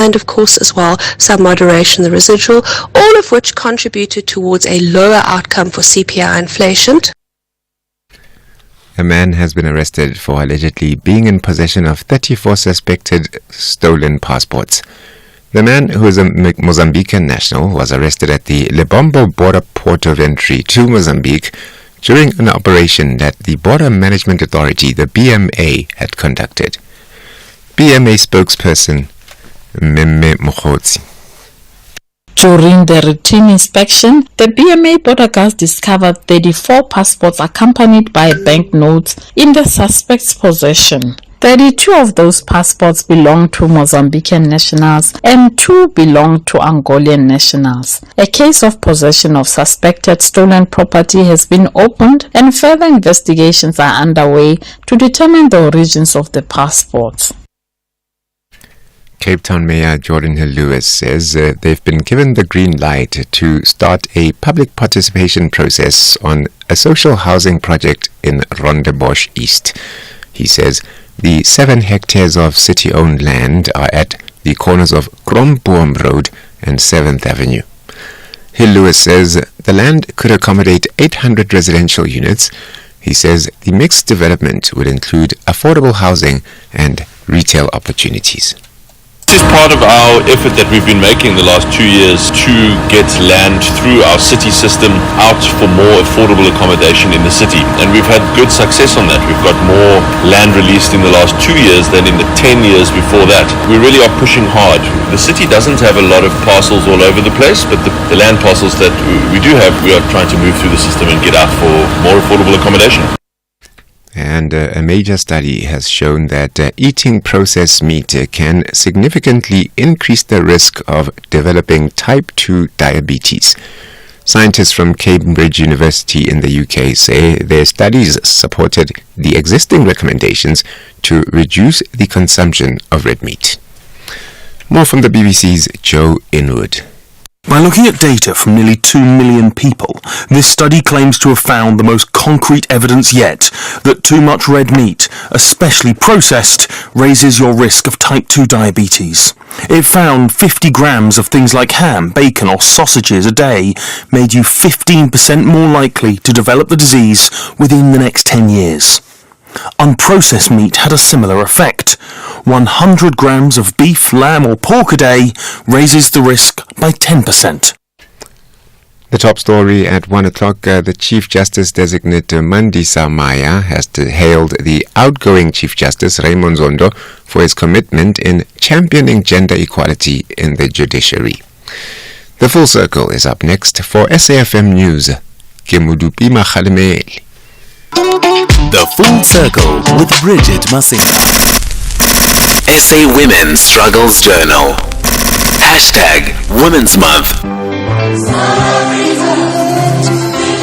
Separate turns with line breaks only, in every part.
and of course as well some moderation in the residual, all of which contributed towards a lower outcome for CPI inflation.
A man has been arrested for allegedly being in possession of 34 suspected stolen passports. The man, who is a Mozambican national, was arrested at the Lebombo border port of entry to Mozambique during an operation that the Border Management Authority, the BMA, had conducted. BMA spokesperson Meme Mokgotsi.
During the routine inspection, the BMA border guards discovered 34 passports accompanied by banknotes in the suspect's possession. 32 of those passports belong to Mozambican nationals and 2 belong to Angolan nationals. A case of possession of suspected stolen property has been opened and further investigations are underway to determine the origins of the passports.
Cape Town Mayor Jordan Hill-Lewis says they've been given the green light to start a public participation process on a social housing project in Rondebosch East. He says the 7 hectares of city-owned land are at the corners of Kromboom Road and 7th Avenue. Hill-Lewis says the land could accommodate 800 residential units. He says the mixed development would include affordable housing and retail opportunities.
This is part of our effort that we've been making the last 2 years to get land through our city system out for more affordable accommodation in the city. And we've had good success on that. We've got more land released in the last 2 years than in the 10 years before that. We really are pushing hard. The city doesn't have a lot of parcels all over the place, but the land parcels that we do have, we are trying to move through the system and get out for more affordable accommodation.
And a major study has shown that eating processed meat can significantly increase the risk of developing type 2 diabetes. Scientists from Cambridge University in the UK say their studies supported the existing recommendations to reduce the consumption of red meat. More from the BBC's Joe Inwood.
By looking at data from nearly 2 million people, this study claims to have found the most concrete evidence yet that too much red meat, especially processed, raises your risk of type 2 diabetes. It found 50 grams of things like ham, bacon or sausages a day made you 15% more likely to develop the disease within the next 10 years. Unprocessed meat had a similar effect. 100 grams of beef, lamb or pork a day raises the risk by 10%.
The top story at 1 o'clock, the Chief Justice designate Mandisa Maya has hailed the outgoing Chief Justice Raymond Zondo for his commitment in championing gender equality in the judiciary. The Full Circle is up next. For SAFM News, Kemudupi Makhalemeli.
The Full Circle with Bridget Masinga. SA Women Struggles Journal. #Women's Month.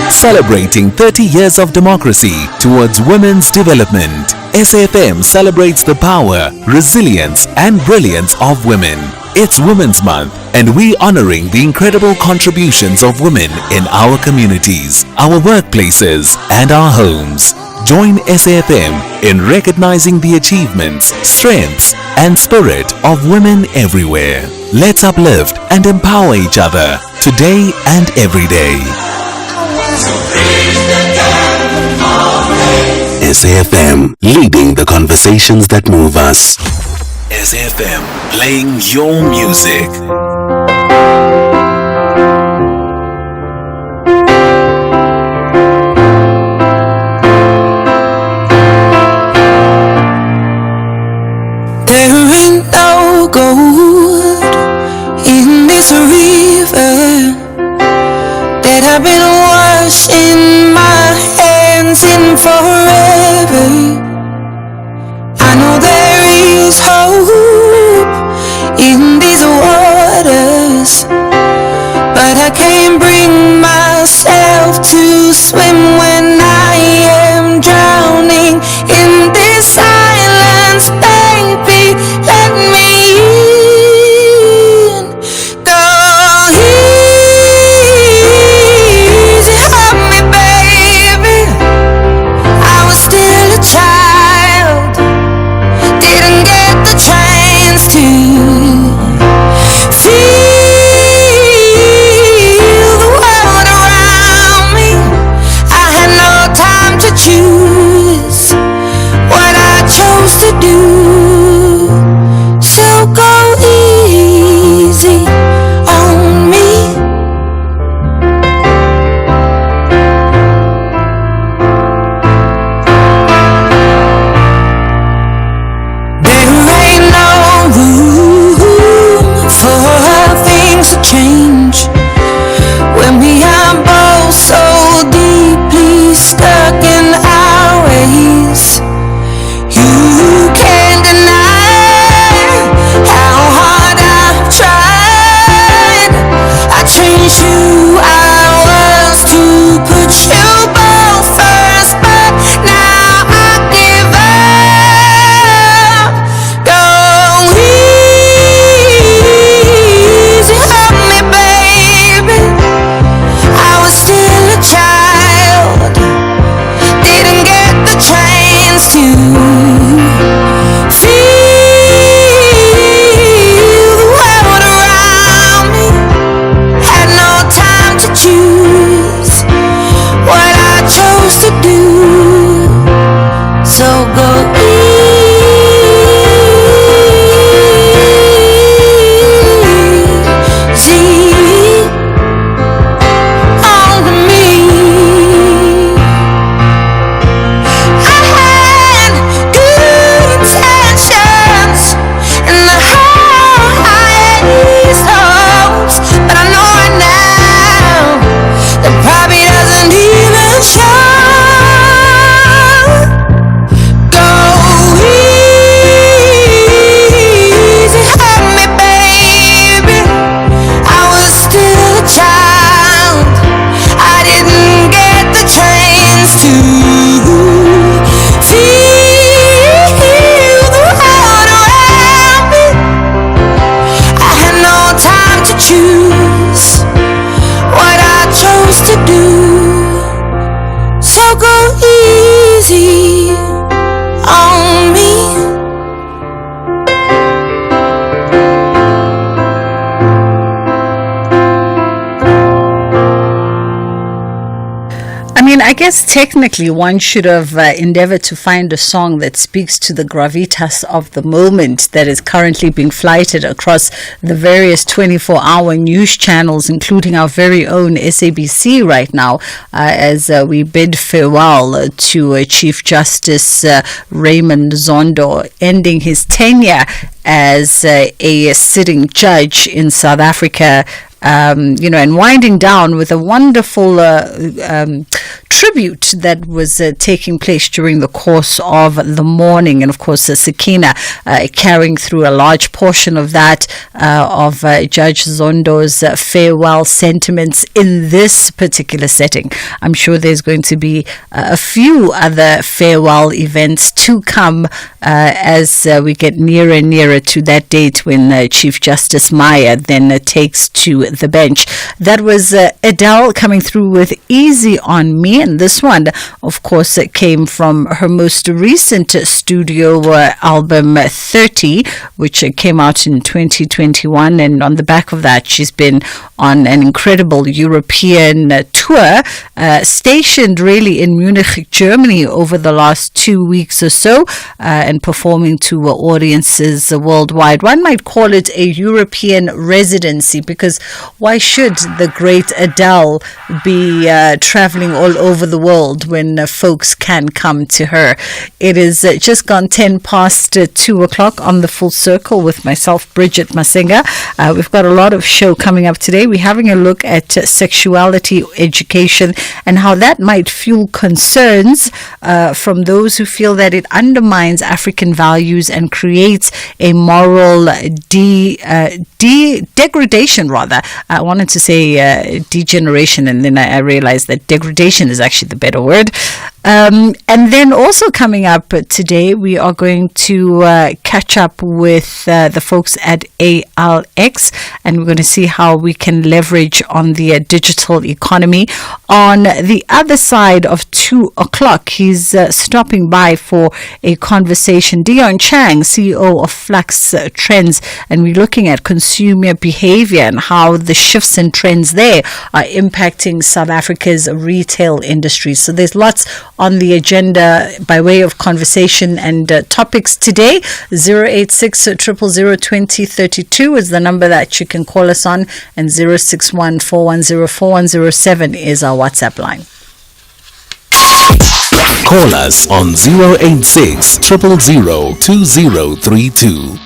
Celebrating 30 years of democracy towards women's development, SAFM celebrates the power, resilience and brilliance of women. It's Women's Month and we honoring the incredible contributions of women in our communities, our workplaces and our homes. Join SAFM in recognizing the achievements, strengths and spirit of women everywhere. Let's uplift and empower each other today and every day. SAFM, leading the conversations that move us. SAFM, playing your music.
There ain't no gold in this river that I've been washing my hands in forever. I know there is hope in these waters, but I can't bring myself to swim when I am drowning in this silence. Baby, let me in. Go easy on me, baby. I was still a child, didn't get the chance to
I guess technically one should have endeavored to find a song that speaks to the gravitas of the moment that is currently being flighted across the various 24-hour news channels, including our very own SABC right now, as we bid farewell to Chief Justice Raymond Zondo, ending his tenure as a sitting judge in South Africa. And winding down with a wonderful tribute that was taking place during the course of the morning. And of course, Sakina carrying through a large portion of that, of Judge Zondo's farewell sentiments in this particular setting. I'm sure there's going to be a few other farewell events to come as we get nearer and nearer to that date when Chief Justice Maya then takes to the bench. That was Adele coming through with Easy on Me, and this one, of course, came from her most recent studio album 30, which came out in 2021, and on the back of that she's been on an incredible European tour, stationed really in Munich, Germany over the last 2 weeks or so, and performing to audiences worldwide. One might call it a European residency, because why should the great Adele be traveling all over the world when folks can come to her? It is just gone 10 past 2 o'clock on the Full Circle with myself, Bridget Masinga. We've got a lot of show coming up today. We're having a look at sexuality education and how that might fuel concerns from those who feel that it undermines African values and creates a moral degradation, rather. I wanted to say degeneration, and then I realized that degradation is actually the better word. And then also coming up today, we are going to catch up with the folks at ALX, and we're going to see how we can leverage on the digital economy. On the other side of 2 o'clock, he's stopping by for a conversation. Dion Chang, CEO of Flux Trends, and we're looking at consumer behavior and how the shifts and trends there are impacting South Africa's retail industry. So there's lots on the agenda by way of conversation and topics today. 086 000 2032 is the number that you can call us on, and 061 410 4107 is our WhatsApp line.
Call us on 086 000 2032.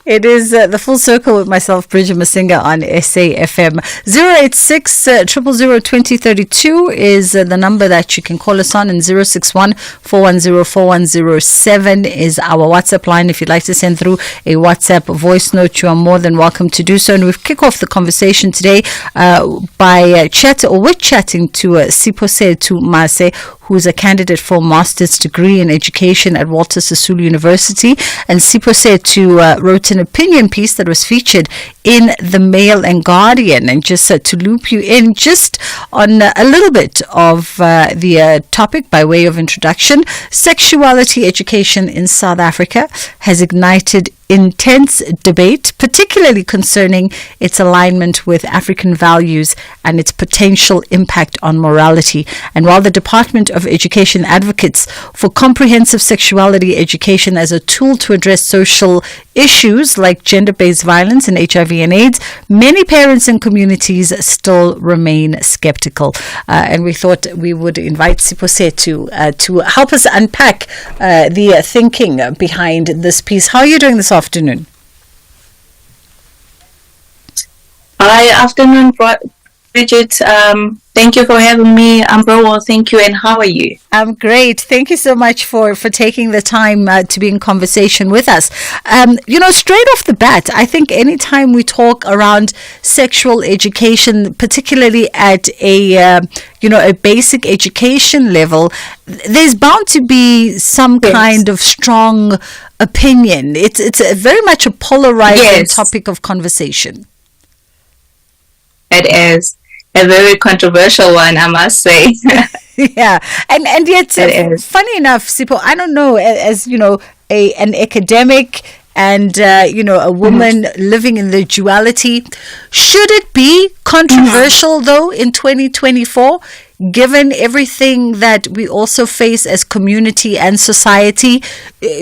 It is the Full Circle with myself, Bridget Masinga, on SAFM. 086 000 2032 is the number that you can call us on, and 061 410 4107 is our WhatsApp line. If you'd like to send through a WhatsApp voice note, you are more than welcome to do so. And we've kicked off the conversation today by chatting to Siposetu Mase, who's a candidate for a master's degree in education at Walter Sisulu University. And Siposetu wrote an opinion piece that was featured in the Mail and Guardian. And just to loop you in just on a little bit of the topic by way of introduction, sexuality education in South Africa has ignited intense debate, particularly concerning its alignment with African values and its potential impact on morality. And while the Department of Education advocates for comprehensive sexuality education as a tool to address social issues like gender-based violence and HIV and AIDS, many parents and communities still remain skeptical. And we thought we would invite Sipose to help us unpack the thinking behind this piece. How are you doing this afternoon?
Hi, afternoon, Bridget. Thank you for having me. I'm very well, thank you. And how are you?
I'm great. Thank you so much for taking the time to be in conversation with us. Straight off the bat, I think anytime we talk around sexual education, particularly at a basic education level, there's bound to be some kind of strong opinion. It's very much a polarizing topic of conversation.
It is a very controversial one, I must say.
Yeah, and yet, funny enough, Sipo, I don't know, as you know, an academic and a woman living in the duality. Should it be controversial though in 2024, given everything that we also face as community and society?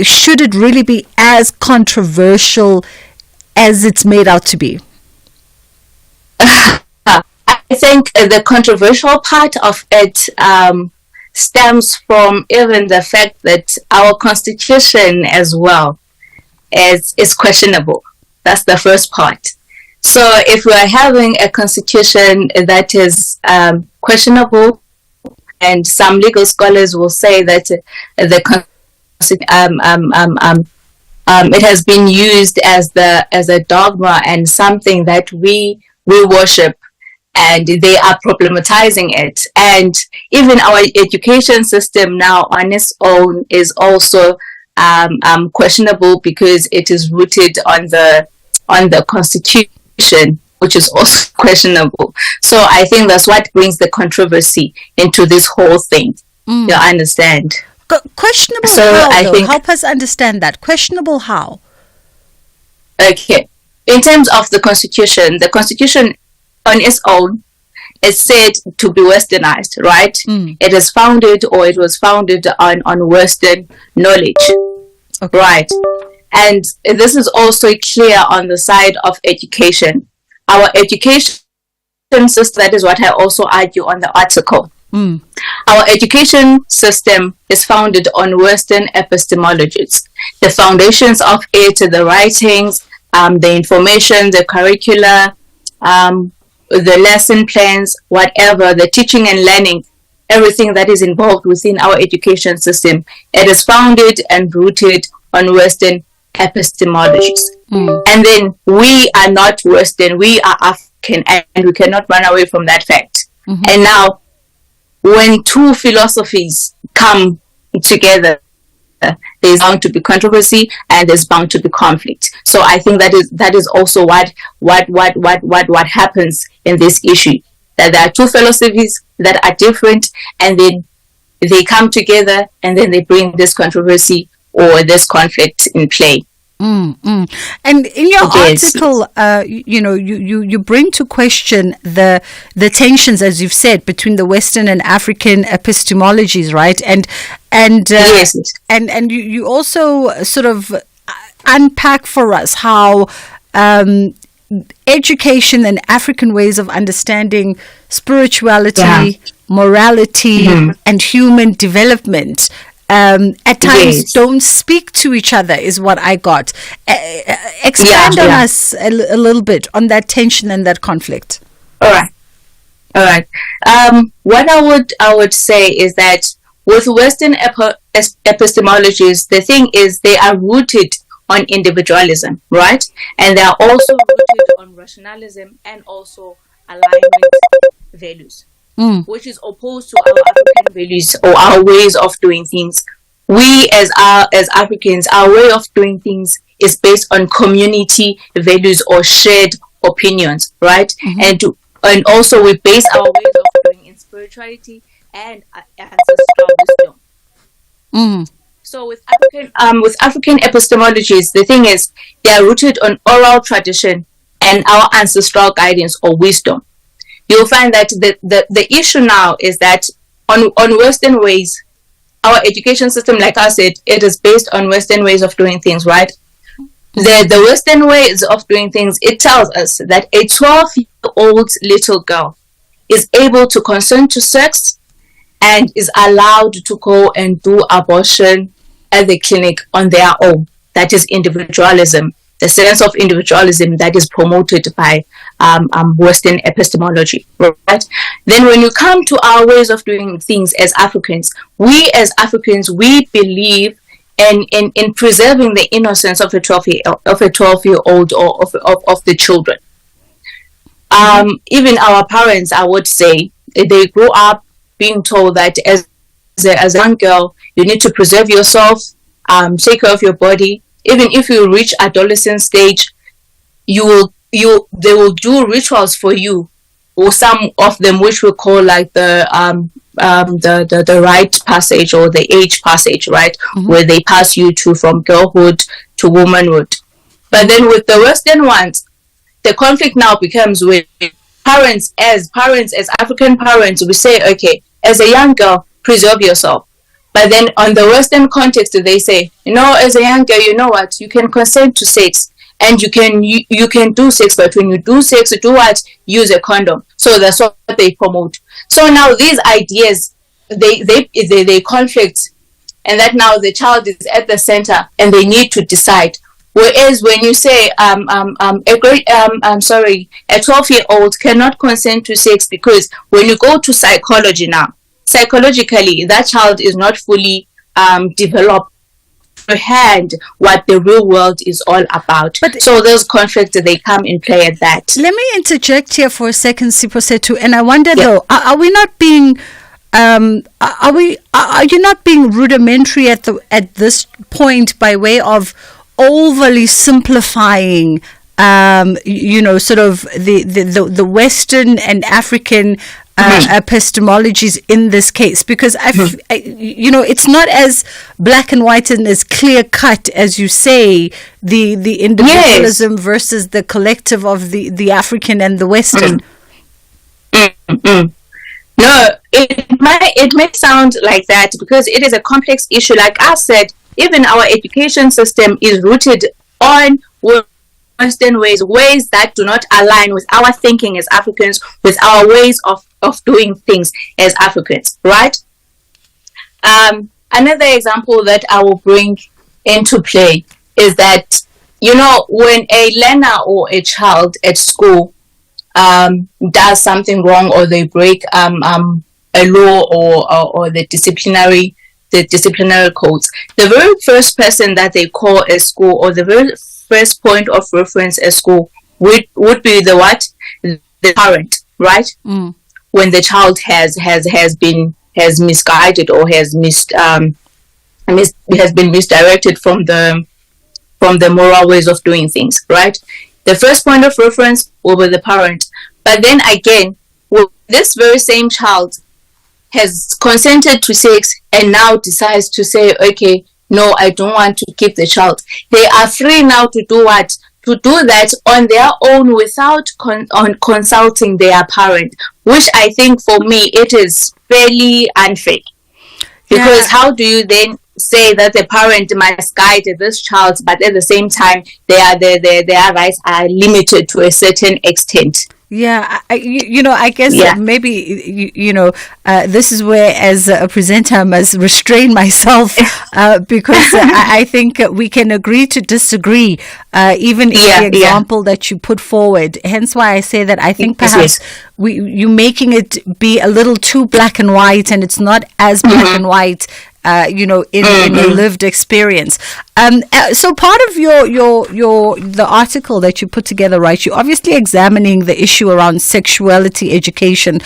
Should it really be as controversial as it's made out to be?
I think the controversial part of it stems from even the fact that our constitution as well is questionable. That's the first part. So if we are having a constitution that is questionable, and some legal scholars will say that the it has been used as a dogma and something that we worship, and they are problematizing it. And even our education system now on its own is also questionable, because it is rooted on the constitution, which is also questionable. So I think that's what brings the controversy into this whole thing. You understand?
Questionable
So
how,
I
though?
think-
Help us understand that. Questionable how?
Okay. In terms of the constitution on its own is said to be westernized, right? It is founded, or it was founded on Western knowledge, right? And this is also clear on the side of education. Our education system, that is what I also argue on the article. Our education system is founded on Western epistemologies. The foundations of it, the writings, the information, the curricula, the lesson plans, whatever, the teaching and learning, everything that is involved within our education system, it is founded and rooted on Western epistemologies. And then we are not Western, we are African, and we cannot run away from that fact. And now, when two philosophies come together, there's bound to be controversy and there's bound to be conflict. So I think that is also what happens in this issue. That there are two philosophies that are different, and then they come together, and then they bring this controversy or this conflict in play.
And in your
Yes.
article, you bring to question the tensions, as you've said, between the Western and African epistemologies, right? And
Yes.
and you also sort of unpack for us how education and African ways of understanding spirituality, morality, and human development at times
Yes.
don't speak to each other, is what I got. Expand on us a little bit on that tension and that conflict.
All right. What I would say is that with Western epistemologies, the thing is they are rooted on individualism, right? And they are also rooted on rationalism and also alignment values, which is opposed to our African values or our ways of doing things. We as Africans, our way of doing things is based on community values or shared opinions, right? And also we base our ways of doing in spirituality and ancestral wisdom. So with African epistemologies, the thing is they are rooted on oral tradition and our ancestral guidance or wisdom. You'll find that the issue now is that on Western ways, our education system, like I said, it is based on Western ways of doing things, right? The Western ways of doing things, it tells us that a 12-year-old little girl is able to consent to sex and is allowed to go and do abortion at the clinic on their own. That is individualism, the sense of individualism that is promoted by Western epistemology, right? Then when you come to our ways of doing things as Africans, we believe in preserving the innocence of a 12-year-old or of the children. Even our parents, I would say, they grew up being told that as a young girl, you need to preserve yourself, take care of your body. Even if you reach adolescent stage, they will do rituals for you, or some of them which we call like the rite passage or the age passage, right? Where they pass you from girlhood to womanhood. But then with the Western ones, the conflict now becomes with parents, as African parents, we say, okay, as a young girl, preserve yourself. But then on the Western context, they say, as a young girl, you know what, you can consent to sex, and you can do sex, but when you do sex, do what? Use a condom. So that's what they promote. So now these ideas, they conflict, and that now the child is at the center, and they need to decide. Whereas when you say a 12-year-old cannot consent to sex, because when you go to psychology now, psychologically that child is not fully developed to hand what the real world is all about. But so those conflicts, they come in play at that.
Let me interject here for a second, Siposetu, and I wonder though, are we not being are you not being rudimentary at this point by way of overly simplifying sort of the Western and African epistemologies in this case? Because it's not as black and white and as clear cut as you say, the individualism versus the collective of the African and the Western.
No, it may sound like that because it is a complex issue. Like I said, even our education system is rooted on Western ways that do not align with our thinking as Africans, with our ways of doing things as Africans, right? Another example that I will bring into play is that, when a learner or a child at school does something wrong, or they break a law or the disciplinary codes, the very first person that they call a school, or the very first point of reference at school would be the parent, right? When the child has misguided or has been misdirected from the moral ways of doing things, right? The first point of reference will be the parent. But then again, this very same child has consented to sex and now decides to say, okay, no, I don't want to keep the child. They are free now to do what? To do that on their own without consulting their parent, which I think for me, it is fairly unfair. Because how do you then say that the parent must guide this child, but at the same time, their rights are limited to a certain extent?
Yeah, I guess maybe, this is where as a presenter I must restrain myself because I think we can agree to disagree, even in the example that you put forward. Hence why I say that I think perhaps you're making it be a little too black and white, and it's not as black and white in a lived experience. So part of the article that you put together, right, you're obviously examining the issue around sexuality education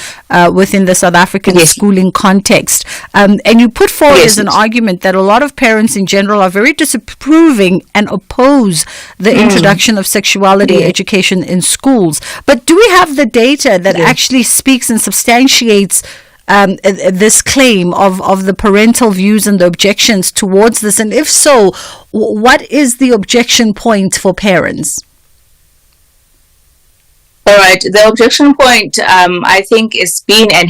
within the South African schooling context. And you put forward as an argument that a lot of parents in general are very disapproving and oppose the introduction of sexuality education in schools. But do we have the data that actually speaks and substantiates this claim of the parental views and the objections towards this? And if so, what is the objection point for parents?
All right, the objection point, I think, is been and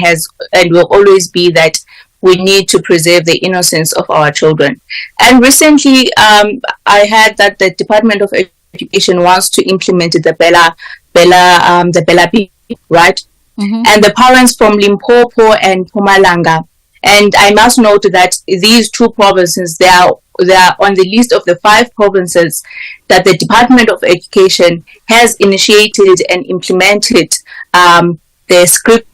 will always be that we need to preserve the innocence of our children. And recently, I heard that the Department of Education wants to implement the Bella B, right? And the parents from Limpopo and Mpumalanga. And I must note that these two provinces, they are on the list of the 5 provinces that the Department of Education has initiated and implemented their scripted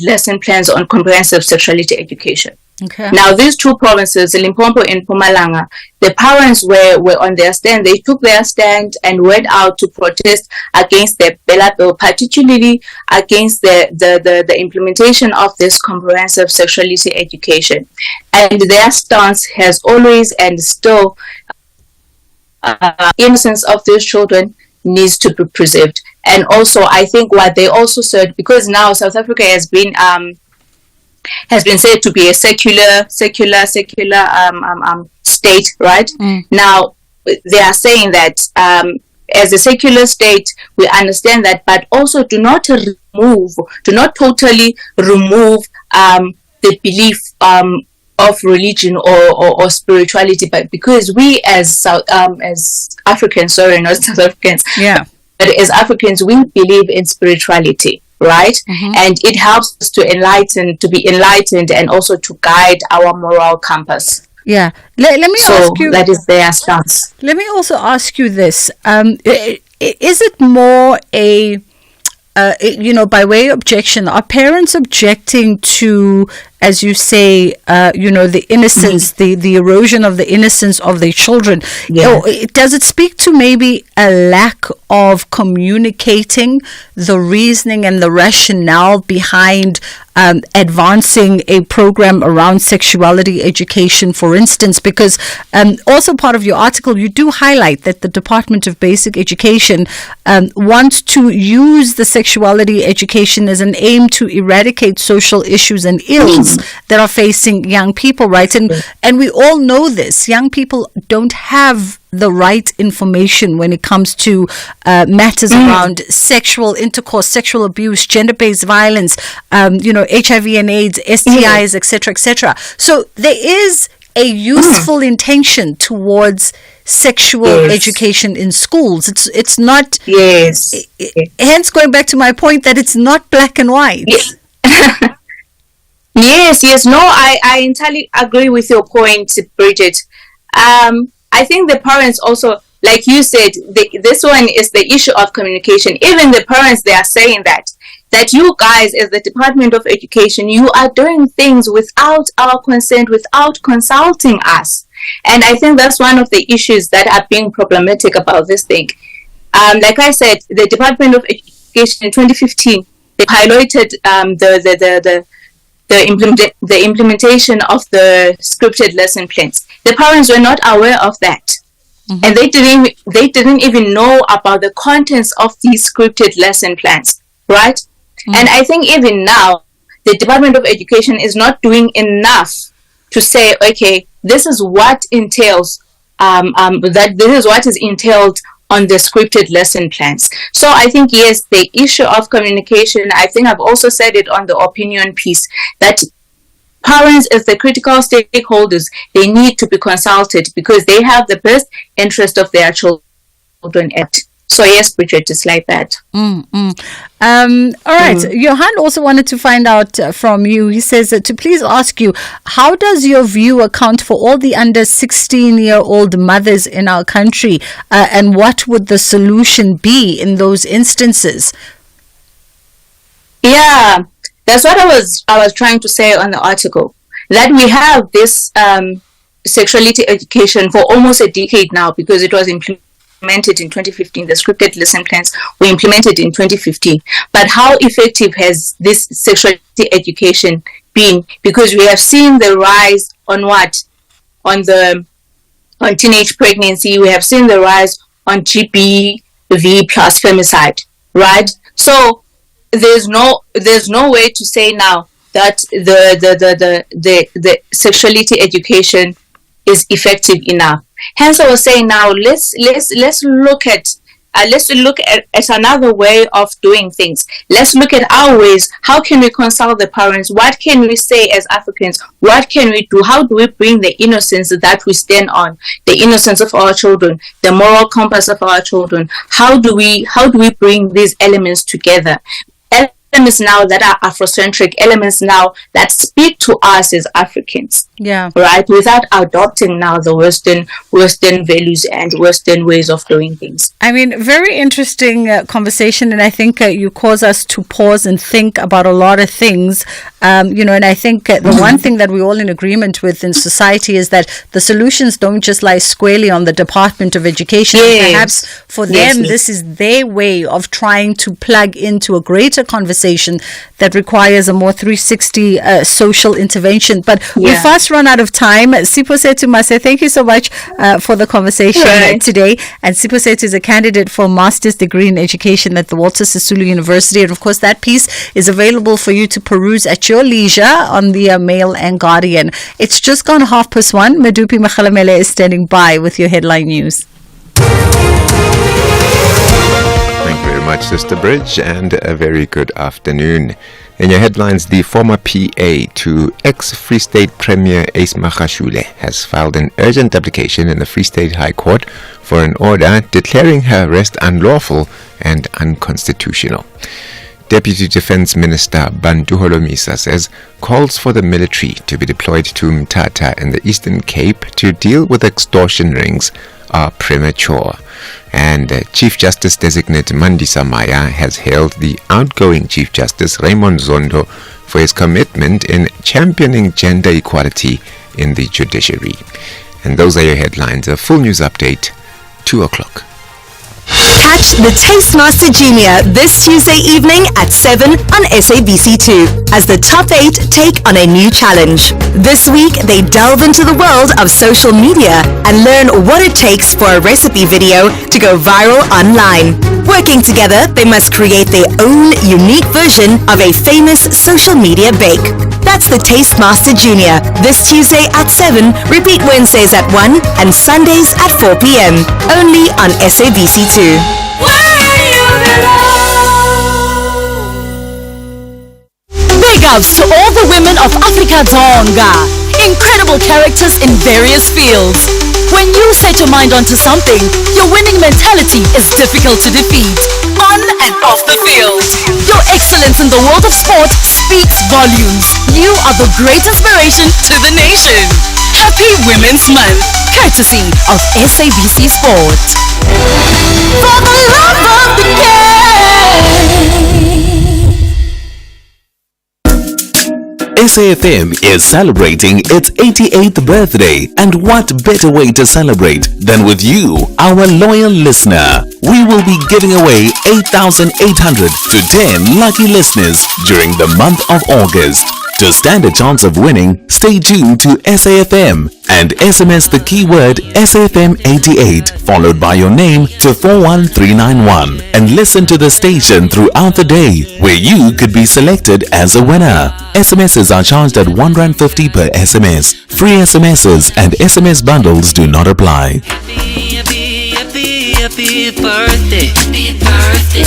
lesson plans on comprehensive sexuality education.
Okay.
Now, these two provinces, Limpopo and Mpumalanga, the parents were on their stand. They took their stand and went out to protest against the Bella Bill, particularly against the implementation of this comprehensive sexuality education. And their stance has always and still, innocence of these children needs to be preserved. And also, I think what they also said, because now South Africa has been said to be a secular state, right? Now, they are saying that as a secular state, we understand that, but also do not totally remove the belief of religion or spirituality, but because we as Africans, sorry, not South Africans, but as Africans, we believe in spirituality, right? And it helps us to be enlightened, and also to guide our moral compass.
Yeah. Let me ask you.
That is their stance.
Let me also ask you this: is it more a by way of objection? Are parents objecting to, as you say, the innocence, the erosion of the innocence of their children?
Yeah.
Does it speak to maybe a lack of communicating the reasoning and the rationale behind advancing a program around sexuality education, for instance? Because also part of your article, you do highlight that the Department of Basic Education wants to use the sexuality education as an aim to eradicate social issues and ills that are facing young people, right? And we all know this. Young people don't have the right information when it comes to matters around sexual intercourse, sexual abuse, gender-based violence, HIV and AIDS, STIs, etc., etc. So there is a useful intention towards sexual education in schools. It's not.
Yes.
Hence, going back to my point that it's not black and white.
Yes. No, I entirely agree with your point, Bridget. I think the parents also, like you said, this one is the issue of communication. Even the parents, they are saying that you guys, as the Department of Education, you are doing things without our consent, without consulting us. And I think that's one of the issues that are being problematic about this thing. Like I said, the Department of Education in 2015, they piloted the implementation of the scripted lesson plans. The parents were not aware of that, and they didn't even know about the contents of these scripted lesson plans, right? And I think even now, the Department of Education is not doing enough to say, okay, this is what entails, that this is what is entailed on the scripted lesson plans. So I think, yes, the issue of communication, I think I've also said it on the opinion piece, that parents as the critical stakeholders, they need to be consulted because they have the best interest of their children at. So yes, Bridget, it's like that.
All right. Johan also wanted to find out from you. He says to please ask you, how does your view account for all the under 16-year-old mothers in our country, and what would the solution be in those instances?
Yeah, that's what I was trying to say on the article, that we have this sexuality education for almost a decade now, because it was implemented in 2015. The scripted lesson plans were implemented in 2015. But how effective has this sexuality education been? Because we have seen the rise on on teenage pregnancy. We have seen the rise on GBV plus femicide, right? So there's no way to say now that the sexuality education is effective enough. Hence, I was saying now let's look at another way of doing things. Let's look at our ways. How can we consult the parents? What can we say as Africans? What can we do? How do we bring the innocence that we stand on, the innocence of our children, the moral compass of our children? How do we bring these elements together? Elements now that are Afrocentric, elements now that speak to us as Africans.
Yeah.
Right? Without adopting now the Western values and Western ways of doing things.
I mean, very interesting conversation, and I think you cause us to pause and think about a lot of things. And I think the one thing that we're all in agreement with in society is that the solutions don't just lie squarely on the Department of Education.
Yes.
Perhaps for them, this is their way of trying to plug into a greater conversation that requires a more 360 social intervention. But we fast run out of time. Sipho Setu Mase, thank you so much for the conversation today. And Sipho Setu is a candidate for a master's degree in education at the Walter Sisulu University. And of course, that piece is available for you to peruse at your leisure on the Mail and Guardian. It's just gone 1:30. Medupi Makhalamele is standing by with your headline news.
much, Sister Bridge, and a very good afternoon. In your headlines, the former PA to ex-Free State Premier Ace Magashule has filed an urgent application in the Free State High Court for an order declaring her arrest unlawful and unconstitutional. Deputy Defense Minister Bantu Holomisa says calls for the military to be deployed to Mthatha in the Eastern Cape to deal with extortion rings are premature. And Chief Justice designate Mandisa Maya has hailed the outgoing Chief Justice Raymond Zondo for his commitment in championing gender equality in the judiciary. And those are your headlines. A full news update, 2 o'clock.
Catch the Tastemaster Junior this Tuesday evening at 7 on SABC2 as the top 8 take on a new challenge. This week, they delve into the world of social media and learn what it takes for a recipe video to go viral online. Working together, they must create their own unique version of a famous social media bake. That's the Tastemaster Junior this Tuesday at 7, repeat Wednesdays at 1 and Sundays at 4 p.m. only on SABC2.
Big ups to all the women of Africa Donga. Incredible characters in various fields. When you set your mind onto something, your winning mentality is difficult to defeat. On and off the field. Your excellence in the world of sport speaks volumes. You are the great inspiration to the nation. Happy Women's Month, courtesy of SABC Sport. For the love of the game.
SAFM is celebrating its 88th birthday, and what better way to celebrate than with you, our loyal listener. We will be giving away 8,800 to 10 lucky listeners during the month of August. To stand a chance of winning, stay tuned to SAFM and SMS the keyword SAFM88 followed by your name to 41391 and listen to the station throughout the day where you could be selected as a winner. SMSs are charged at R1.50 per SMS. Free SMSs and SMS bundles do not apply.
Happy birthday, happy birthday, happy birthday,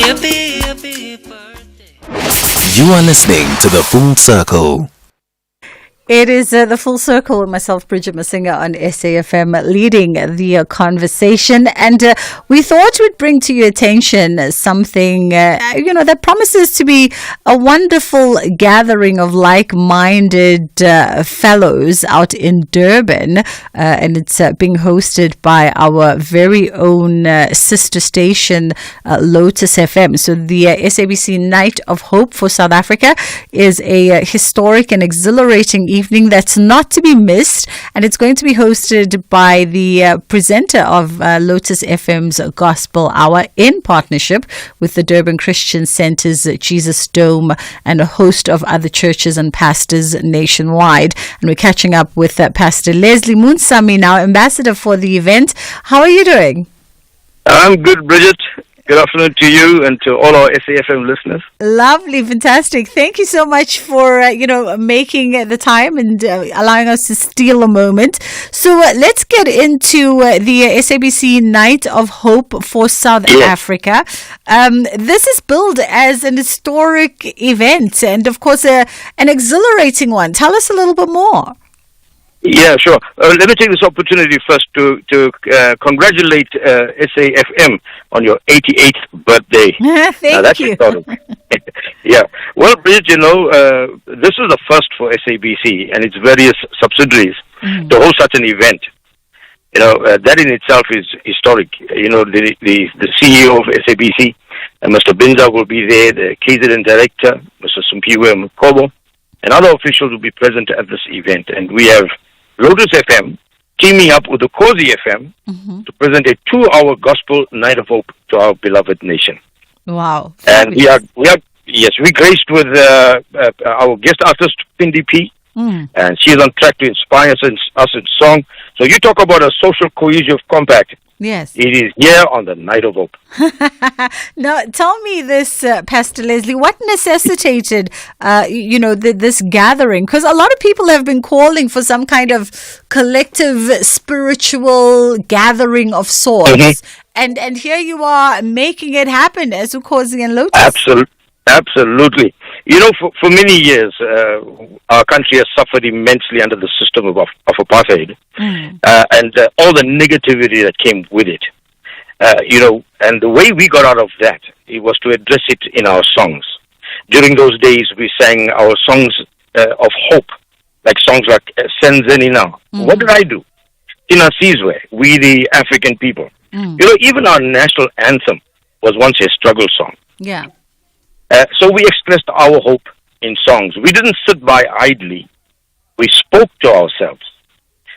happy birthday.
You are listening to The Full Circle.
It is The Full Circle with myself, Bridget Masinga, on SAFM, leading the conversation. And we thought we'd bring to your attention something, that promises to be a wonderful gathering of like-minded fellows out in Durban. And it's being hosted by our very own sister station, Lotus FM. So the SABC Night of Hope for South Africa is a historic and exhilarating evening that's not to be missed, and it's going to be hosted by the presenter of Lotus FM's Gospel Hour in partnership with the Durban Christian Center's Jesus Dome and a host of other churches and pastors nationwide. And we're catching up with Pastor Leslie Munsami, now ambassador for the event. How are you doing?
I'm good, Bridget. Good afternoon to you and to all our SAFM listeners.
Lovely, fantastic. Thank you so much for, making the time and allowing us to steal a moment. So let's get into the SABC Night of Hope for South Africa. This is billed as an historic event and, of course, an exhilarating one. Tell us a little bit more.
Yeah, sure. Let me take this opportunity first to congratulate SAFM on your 88th birthday.
Thank you.
Yeah. Well, Bridget, this is the first for SABC and its various subsidiaries to host such an event. That in itself is historic. The CEO of SABC, Mr. Binza, will be there, the KZN director, Mr. Sumpiwe Mkobo, and other officials will be present at this event. And we have Lotus FM teaming up with the Cozy FM to present a 2-hour gospel night of hope to our beloved nation.
Wow.
And we graced with our guest artist, Pindi P. And she's on track to inspire us in song. So you talk about a social cohesive compact.
Yes.
It is here on the Night of Hope.
Now, tell me this, Pastor Leslie, what necessitated, this gathering? Because a lot of people have been calling for some kind of collective spiritual gathering of sorts. And here you are making it happen as Ukhozi and Lotus.
Absolutely. You know, for many years, our country has suffered immensely under the system of apartheid, and all the negativity that came with it. You know, and the way we got out of that, it was to address it in our songs. During those days, we sang our songs of hope, like songs like Senzeni Now. What did I do? Ina Sizwe, we the African people. You know, even our national anthem was once a struggle song.
Yeah.
So we expressed our hope in songs. We didn't sit by idly. We spoke to ourselves.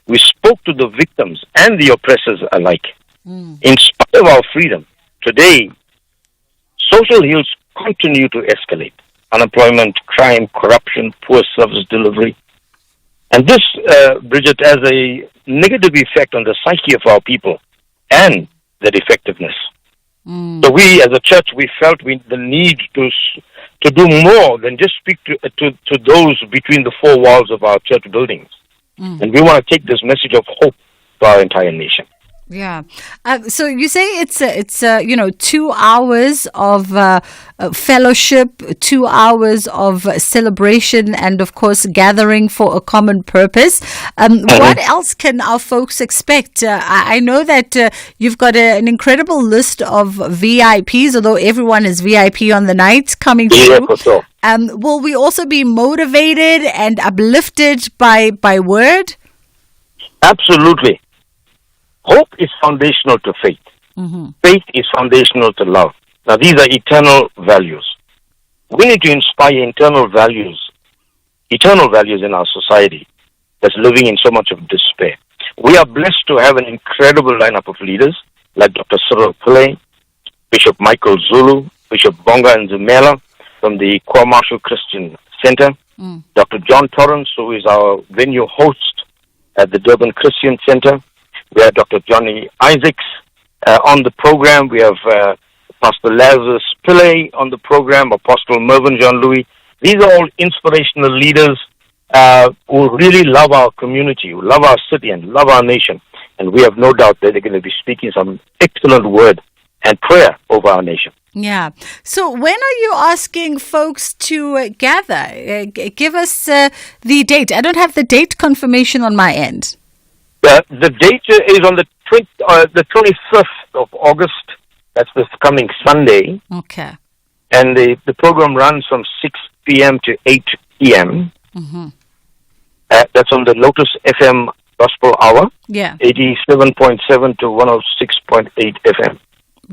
We spoke to the victims and the oppressors alike. In spite of our freedom, today, social ills continue to escalate. Unemployment, crime, corruption, poor service delivery. And this, Bridget, has a negative effect on the psyche of our people and their effectiveness. So we, as a church, we felt the need to do more than just speak to those between the four walls of our church buildings. And we want to take this message of hope to our entire nation.
Yeah. So you say it's 2 hours of fellowship, 2 hours of celebration, and of course gathering for a common purpose. What else can our folks expect? I know that you've got an incredible list of VIPs, although everyone is VIP on the night coming through.
Yeah, for sure.
Will we also be motivated and uplifted by word?
Absolutely. Hope is foundational to faith. Faith is foundational to love. Now, these are eternal values. We need to inspire eternal values in our society that's living in so much of despair. We are blessed to have an incredible lineup of leaders like Dr. Cyril Pillay, Bishop Michael Zulu, Bishop Bonga Nzimela from the Kwa Marshall Christian Center, Dr. John Torrance, who is our venue host at the Durban Christian Center. We have Dr. Johnny Isaacs on the program. We have Pastor Lazarus Pillay on the program, Apostle Mervyn Jean-Louis. These are all inspirational leaders who really love our community, who love our city and love our nation. And we have no doubt that they're going to be speaking some excellent word and prayer over our nation.
Yeah. So when are you asking folks to gather? Give us the date. I don't have the date confirmation on my end.
The date is on the 25th of August. That's this coming Sunday.
Okay.
And the program runs from 6 p.m. to 8 p.m. That's on the Lotus FM Gospel Hour.
Yeah.
87.7 to 106.8 FM.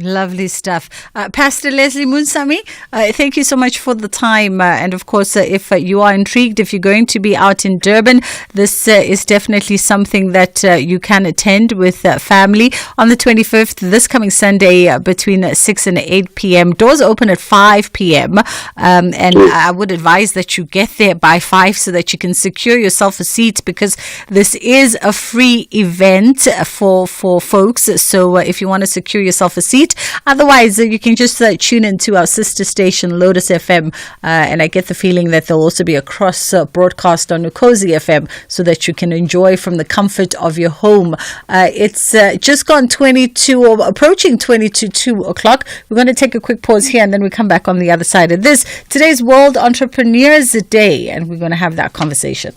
Lovely stuff. Pastor Leslie Munsami, thank you so much for the time. And of course, if you are intrigued, if you're going to be out in Durban, this is definitely something that you can attend with family on the 25th, this coming Sunday, between 6 and 8 p.m. Doors open at 5 p.m. And I would advise that you get there by 5 so that you can secure yourself a seat, because this is a free event for folks. So if you want to secure yourself a seat, otherwise you can just tune into our sister station Lotus FM, and I get the feeling that there'll also be a cross broadcast on Ukhozi FM so that you can enjoy from the comfort of your home. It's just gone 22 or approaching 2 o'clock. We're going to take a quick pause here and then we come back on the other side of this. Today's World Entrepreneurs Day, and we're going to have that conversation.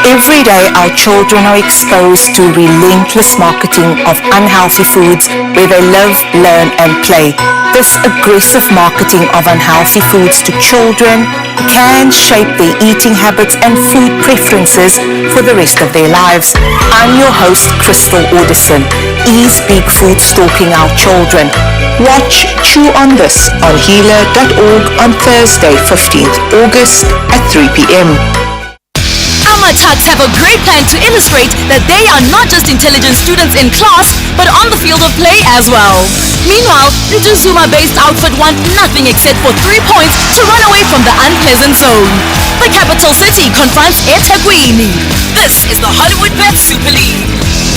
Every day our children are exposed to relentless marketing of unhealthy foods where they live, learn and play. This aggressive marketing of unhealthy foods to children can shape their eating habits and food preferences for the rest of their lives. I'm your host, Crystal Audison. Is big food stalking our children? Watch Chew on This on healer.org on Thursday, 15th August at 3 p.m.
Our Tucks have a great plan to illustrate that they are not just intelligent students in class, but on the field of play as well. Meanwhile, the Zuma-based outfit want nothing except for 3 points to run away from the unpleasant zone. The capital city confronts eThekwini. This is the Hollywood Bet Super League.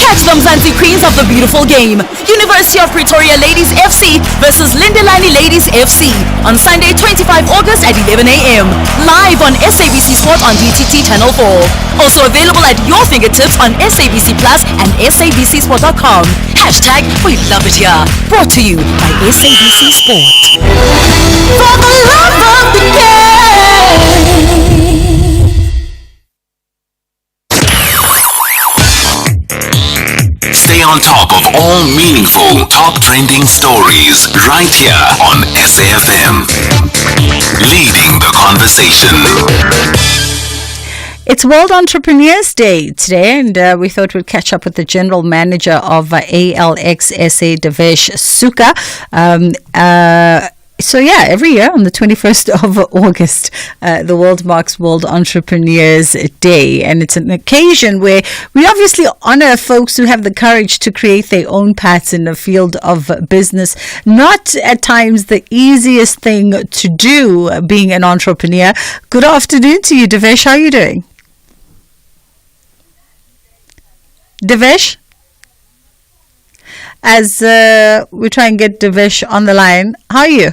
Catch the Mzansi Queens of the beautiful game, University of Pretoria Ladies FC versus Lindelani Ladies FC on Sunday 25 August at 11 a.m. live on SABC Sport on DTT Channel 4. Also available at your fingertips on SABC Plus and SABCSport.com. Hashtag We Love It Here. Brought to you by SABC Sport. For the love of the game.
Stay on top of all meaningful, top trending stories right here on SAFM. Leading the conversation.
It's World Entrepreneurs Day today, and we thought we'd catch up with the General Manager of ALX SA, Devesh Suka. So yeah, every year on the 21st of August, the world marks World Entrepreneurs Day, and it's an occasion where we obviously honor folks who have the courage to create their own paths in the field of business. Not at times the easiest thing to do, being an entrepreneur. Good afternoon to you, Devesh. How are you doing? Devesh? As we try and get Devesh on the line, how are you?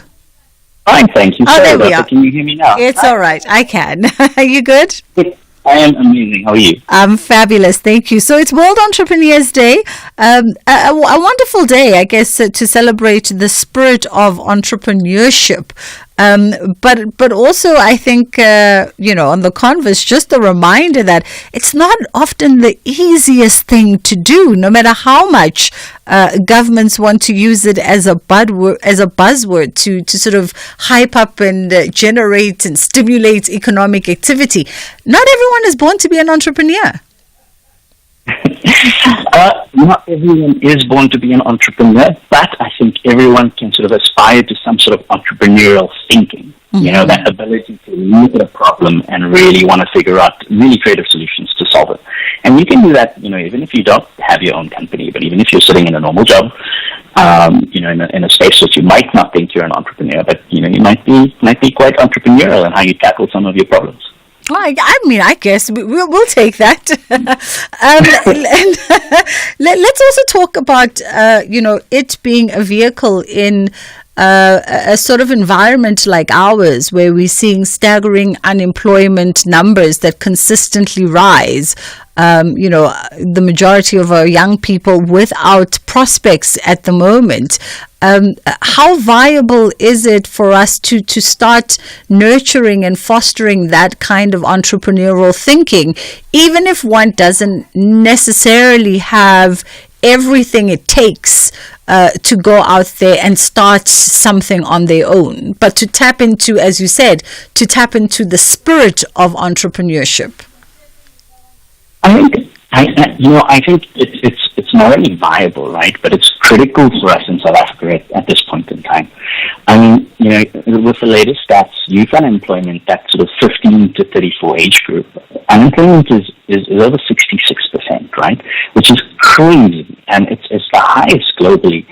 Fine, thank you.
Oh, there we are.
Can you hear me now?
It's all right. I can. Are you good?
I am amazing. How are you?
I'm fabulous. Thank you. So it's World Entrepreneurs Day. A wonderful day, I guess, to celebrate the spirit of entrepreneurship. But also, I think, on the converse, just a reminder that it's not often the easiest thing to do, no matter how much governments want to use it as a buzzword to sort of hype up and generate and stimulate economic activity. Not everyone is born to be an entrepreneur.
Not everyone is born to be an entrepreneur, but I think everyone can sort of aspire to some sort of entrepreneurial thinking. Mm-hmm. You know, that ability to look at a problem and really want to figure out really creative solutions to solve it. And you can do that, even if you don't have your own company, but even if you're sitting in a normal job, in a space that you might not think you're an entrepreneur, but, you might be quite entrepreneurial in how you tackle some of your problems.
Well, I guess we'll take that. Let's also talk about, it being a vehicle in a sort of environment like ours, where we're seeing staggering unemployment numbers that consistently rise. The majority of our young people without prospects at the moment. How viable is it for us to start nurturing and fostering that kind of entrepreneurial thinking, even if one doesn't necessarily have everything it takes to go out there and start something on their own, but to tap into, as you said, the spirit of entrepreneurship?
I think it's not only viable, right? But it's critical for us in South Africa at this point in time. I mean, with the latest stats, youth unemployment, that sort of 15 to 34 age group, unemployment is over 66%, right? Which is crazy, and it's the highest globally.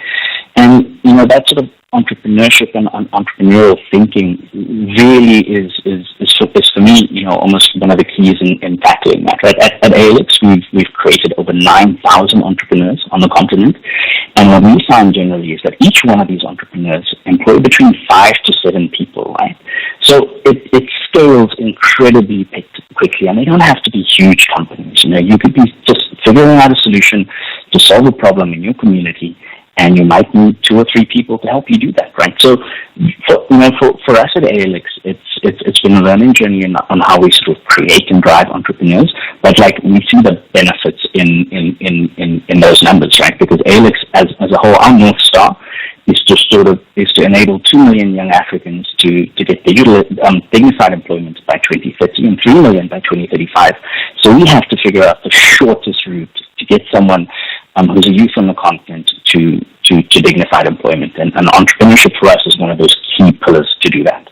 And that sort of entrepreneurship and entrepreneurial thinking really is for me, almost one of the keys in tackling that. Right? At ALX, we've created over 9,000 entrepreneurs on the continent, and what we find generally is that each one of these entrepreneurs employ between 5 to 7 people. Right? So it scales incredibly quickly, and they don't have to be huge companies. You could be just figuring out a solution to solve a problem in your community, and you might need 2 or 3 people to help you do that, right? So, for us at ALX, it's been a learning journey on how we sort of create and drive entrepreneurs, but we see the benefits in those numbers, right? Because ALX as a whole, our North Star is to enable 2 million young Africans to get dignified employment by 2030 and 3 million by 2035. So we have to figure out the shortest route to get someone who's a youth on the continent to dignified employment. And entrepreneurship for us is one of those key pillars to do that.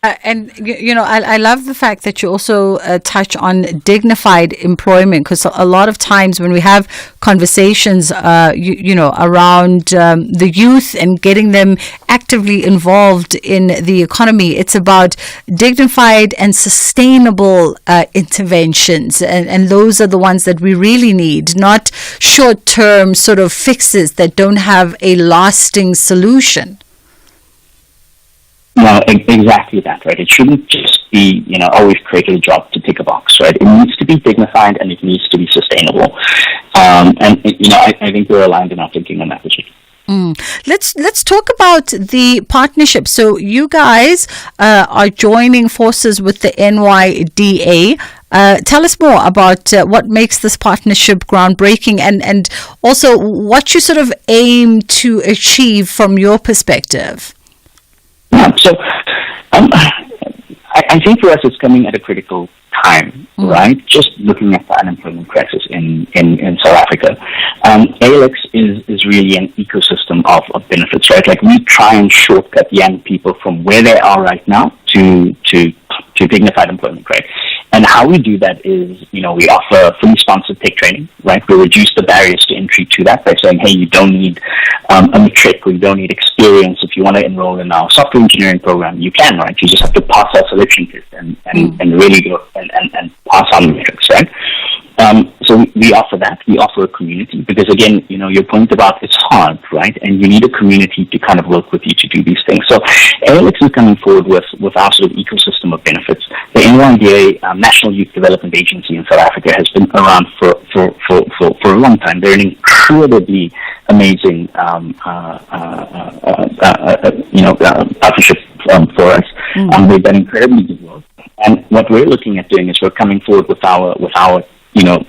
And I love the fact that you also touch on dignified employment, because a lot of times when we have conversations, around the youth and getting them actively involved in the economy, it's about dignified and sustainable interventions, and those are the ones that we really need, not short-term sort of fixes that don't have a lasting solution.
No, exactly that, right? It shouldn't just be, always creating a job to tick a box, right? It needs to be dignified and it needs to be sustainable. I think we're aligned in our thinking on that issue.
Let's talk about the partnership. So you guys are joining forces with the NYDA. Tell us more about what makes this partnership groundbreaking, and also what you sort of aim to achieve from your perspective.
So I think for us it's coming at a critical time, right? Just looking at the unemployment crisis in South Africa. ALX is really an ecosystem of benefits, right? Like, we try and shortcut young people from where they are right now to dignified employment, right? And how we do that is, we offer fully sponsored tech training, right? We reduce the barriers to entry to that by saying, hey, you don't need a matric, or you don't need experience. If you want to enroll in our software engineering program, you can, right? You just have to pass our selection test and really go and pass our metrics, right? So we offer that. We offer a community, because again, your point about it's hard, right? And you need a community to kind of work with you to do these things. So ALX is coming forward with our sort of ecosystem of benefits. The NYDA, National Youth Development Agency in South Africa, has been around for a long time. They're an incredibly amazing partnership for us. They've done incredibly good work. And what we're looking at doing is we're coming forward with our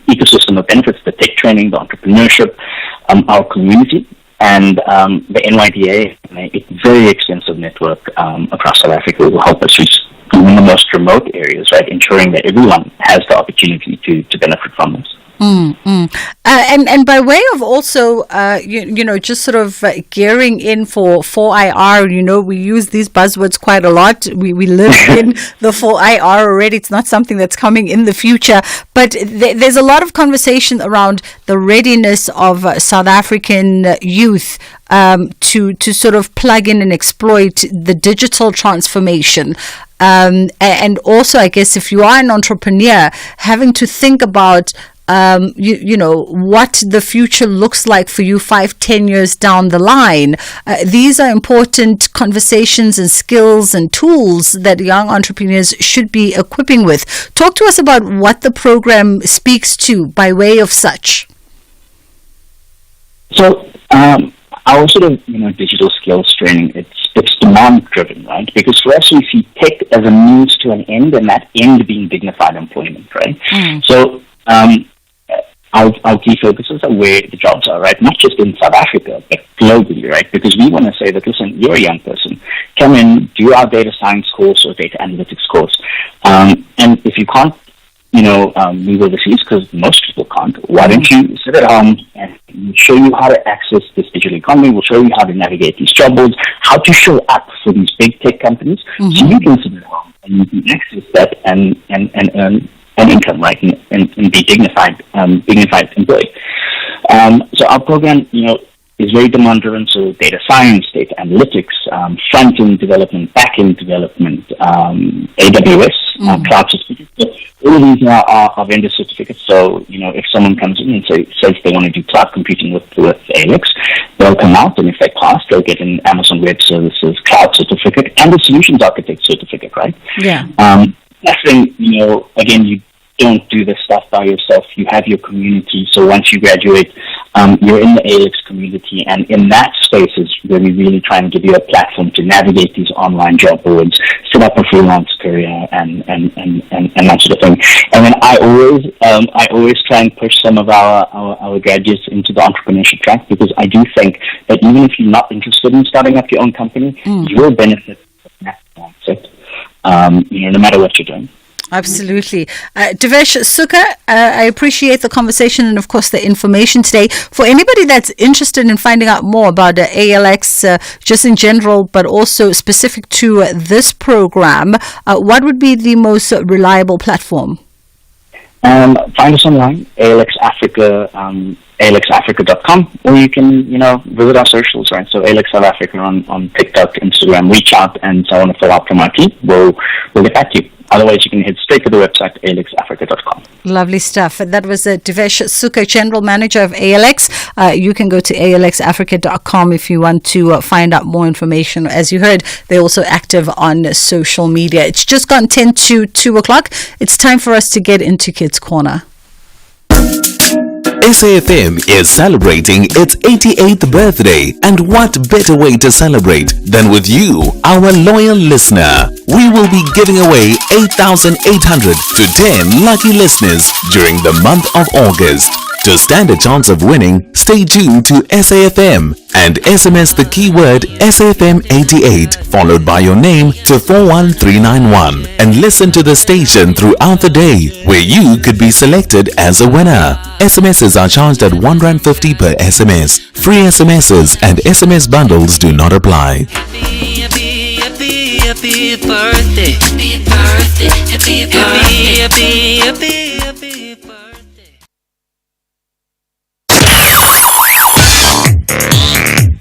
ecosystem of benefits, the tech training, the entrepreneurship, our community, and the NYDA, a very extensive network across South Africa, will help us reach in the most remote areas, right, ensuring that everyone has the opportunity to benefit from this.
And by way of also, just sort of gearing in for 4IR, we use these buzzwords quite a lot. We live in the 4IR already. It's not something that's coming in the future, but there's a lot of conversation around the readiness of South African youth to sort of plug in and exploit the digital transformation. And also, I guess, if you are an entrepreneur, having to think about what the future looks like for you 5-10 years down the line. These are important conversations and skills and tools that young entrepreneurs should be equipping with. Talk to us about what the program speaks to by way of such.
So our sort of digital skills training, it's demand driven, right? Because for us, we see tech as a means to an end, and that end being dignified employment, right? So our key focuses are where the jobs are, right? Not just in South Africa, but globally, right? Because we want to say that, listen, you're a young person, come in, do our data science course or data analytics course, and if you can't, move overseas, because most people can't, why don't you sit at home and we'll show you how to access this digital economy, we'll show you how to navigate these job boards, how to show up for these big tech companies, so you can sit at home and you can access that and earn an income, right, and be dignified employee. So our program, is very demand driven. So data science, data analytics, front end development, back end development, AWS, cloud certificates. All of these are vendor certificates. So if someone comes in and says they want to do cloud computing with ALX, they'll come out, and if they pass, they'll get an Amazon Web Services cloud certificate and a solutions architect certificate, right?
Yeah.
Nothing, again, you don't do this stuff by yourself. You have your community. So once you graduate, you're in the ALX community, and in that space is where we really try and give you a platform to navigate these online job boards, set up a freelance career, and that sort of thing. And then I always try and push some of our graduates into the entrepreneurship track, because I do think that even if you're not interested in starting up your own company, you will benefit from that mindset, no matter what you're doing.
Absolutely. Devesh Sukha, I appreciate the conversation and, of course, the information today. For anybody that's interested in finding out more about ALX, just in general, but also specific to this program, what would be the most reliable platform?
Find us online, ALX Africa, alxafrica.com, or you can, visit our socials, right? So ALX South Africa on TikTok, Instagram, reach out and so on to fill out from our team. We'll get back to you. Otherwise, you can head straight to the website, alxafrica.com.
Lovely stuff. That was Devesh Sukha, General Manager of ALX. You can go to alxafrica.com if you want to find out more information. As you heard, they're also active on social media. It's just gone 10 to 2 o'clock. It's time for us to get into Kids Corner.
SAFM is celebrating its 88th birthday, and what better way to celebrate than with you, our loyal listener. We will be giving away 8,800 to 10 lucky listeners during the month of August. To stand a chance of winning, stay tuned to SAFM and SMS the keyword SAFM88 followed by your name to 41391 and listen to the station throughout the day, where you could be selected as a winner. SMSs are charged at R1.50 per SMS. Free SMSs and SMS bundles do not apply.
Happy birthday, happy birthday, happy birthday, happy birthday.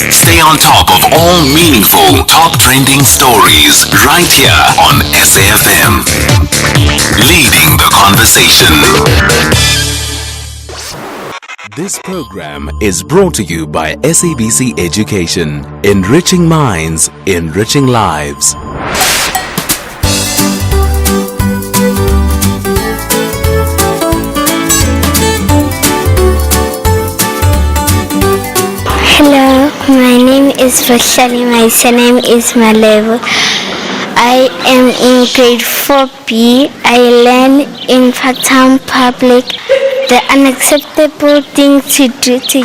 Stay on top of all meaningful, top trending stories right here on SAFM. Leading the conversation. This program is brought to you by SABC Education. Enriching minds, enriching lives.
Hello, my name is Roshali. My surname is Malevo. I am in grade 4B. I learn in Fatam Public. The unacceptable thing to do to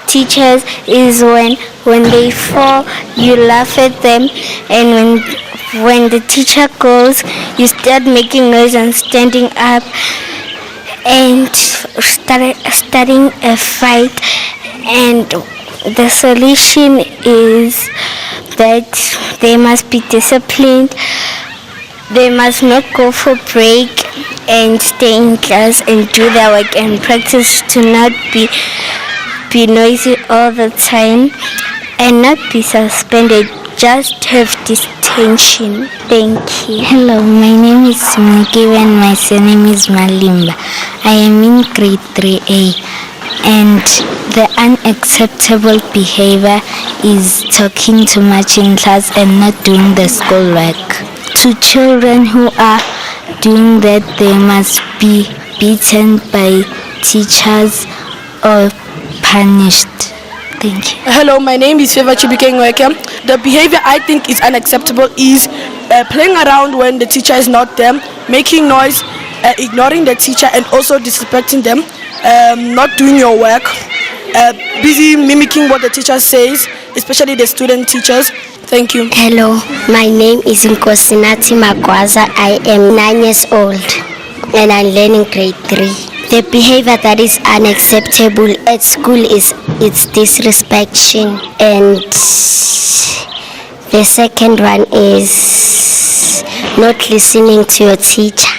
teachers is when they fall, you laugh at them, and when the teacher goes, you start making noise and standing up and starting a fight. And the solution is that they must be disciplined. They must not go for break and stay in class and do their work and practice to not be noisy all the time and not be suspended. Just have distinction. Thank you. Hello, my name is Sumuki and my surname is Malimba. I am in grade 3A. And the unacceptable behavior is talking too much in class and not doing the schoolwork. To children who are doing that, they must be beaten by teachers or punished. Thank you.
Hello, my name is Feva Chibikengweke. The behavior I think is unacceptable is playing around when the teacher is not there, making noise, ignoring the teacher and also disrespecting them. Not doing your work, busy mimicking what the teacher says, especially the student teachers. Thank you.
Hello, my name is Nkosinati Magwaza. I am 9 years old and I'm learning grade 3. The behavior that is unacceptable at school is disrespecting, and the second one is not listening to your teacher.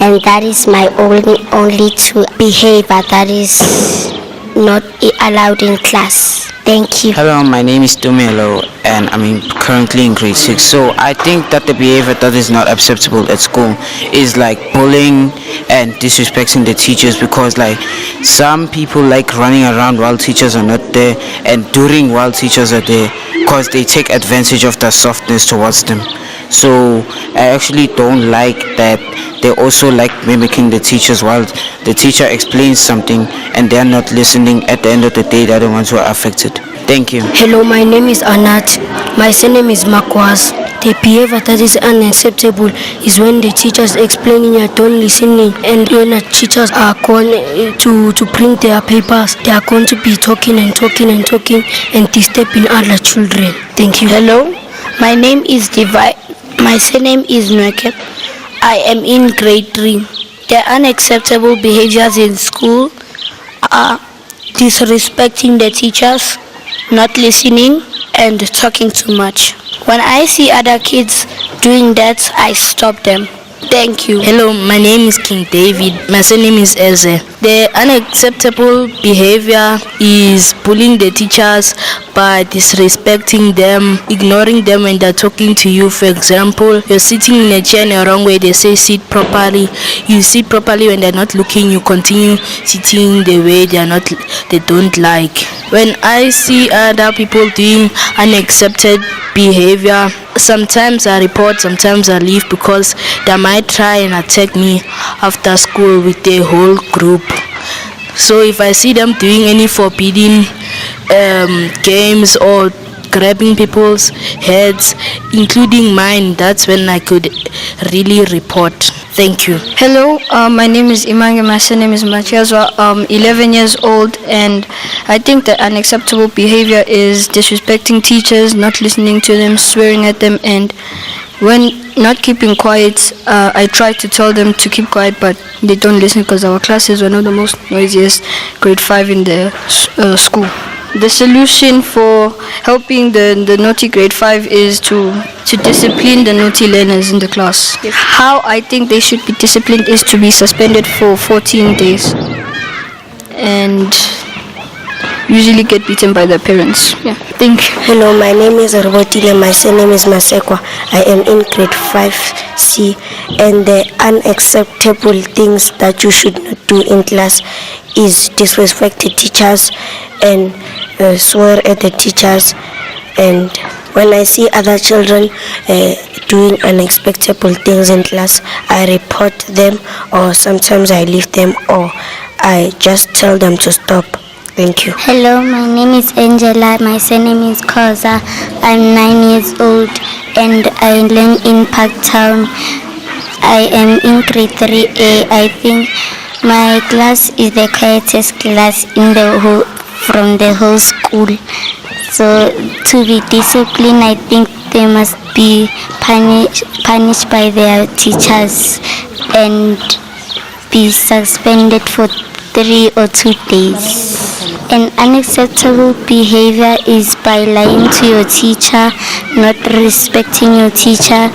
And that is my only two behavior that is not allowed in class. Thank you.
Hello, my name is Dumelo and I'm currently in grade 6. So I think that the behavior that is not acceptable at school is like bullying and disrespecting the teachers, because like some people like running around while teachers are not there and during while teachers are there, because they take advantage of the softness towards them. So I actually don't like that. They also like mimicking the teachers while the teacher explains something and they're not listening. At the end of the day, they're the ones who are affected. Thank you.
Hello, my name is Anat. My surname is Makwas. The behavior that is unacceptable is when the teachers explaining and don't listening, and when the teachers are going to print their papers, they are going to be talking and disturbing other children. Thank you.
Hello, my name is Divine. My surname is Nweke.
I am in grade 3. The unacceptable behaviors in school are disrespecting the teachers, not listening, and talking too much. When I see other kids doing that, I stop them. Thank you.
Hello, my name is King David. My surname is Eze. The unacceptable behavior is bullying the teachers by disrespecting them, ignoring them when they're talking to you. For example, you're sitting in a chair in the wrong way, they say sit properly. You sit properly when they're not looking, you continue sitting the way they don't like. When I see other people doing unaccepted behavior, sometimes I report, sometimes I leave because they might try and attack me after school with the whole group. So if I see them doing any forbidden games or grabbing people's heads, including mine, that's when I could really report. Thank you.
Hello, my name is Imange. My surname is Matiazwa. I'm 11 years old, and I think that unacceptable behavior is disrespecting teachers, not listening to them, swearing at them, and when not keeping quiet, I try to tell them to keep quiet, but they don't listen because our class is one of the most noisiest grade 5 in the school. The solution for helping the naughty grade 5 is to discipline the naughty learners in the class. How I think they should be disciplined is to be suspended for 14 days and usually get beaten by their parents. Yeah, thank you.
Hello, my name is Robotile. My surname is Masekwa. I am in grade 5C, and the unacceptable things that you should not do in class is disrespect the teachers and swear at the teachers. And when I see other children doing unacceptable things in class, I report them, or sometimes I leave them, or I just tell them to stop. Thank you.
Hello, my name is Angela. My surname is Koza. I'm 9 years old and I learn in Parktown. I am in grade 3A. I think my class is the quietest class in from the whole school. So to be disciplined, I think they must be punished by their teachers and be suspended for 3 or 2 days. An unacceptable behavior is by lying to your teacher, not respecting your teacher,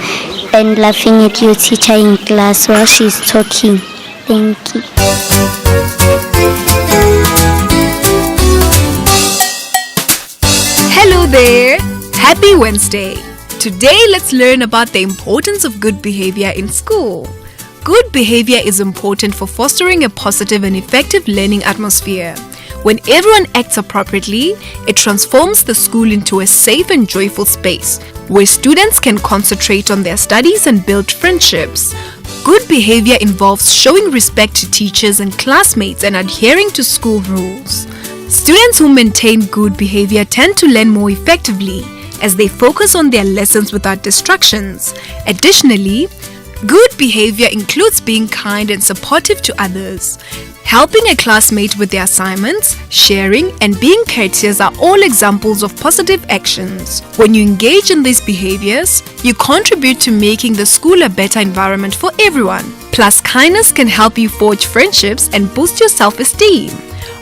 and laughing at your teacher in class while she's talking. Thank you.
Hello there! Happy Wednesday! Today let's learn about the importance of good behavior in school. Good behavior is important for fostering a positive and effective learning atmosphere. When everyone acts appropriately, it transforms the school into a safe and joyful space where students can concentrate on their studies and build friendships. Good behavior involves showing respect to teachers and classmates and adhering to school rules. Students who maintain good behavior tend to learn more effectively as they focus on their lessons without distractions. Additionally, good behavior includes being kind and supportive to others. Helping a classmate with their assignments, sharing, and being courteous are all examples of positive actions. When you engage in these behaviors, you contribute to making the school a better environment for everyone. Plus, kindness can help you forge friendships and boost your self-esteem.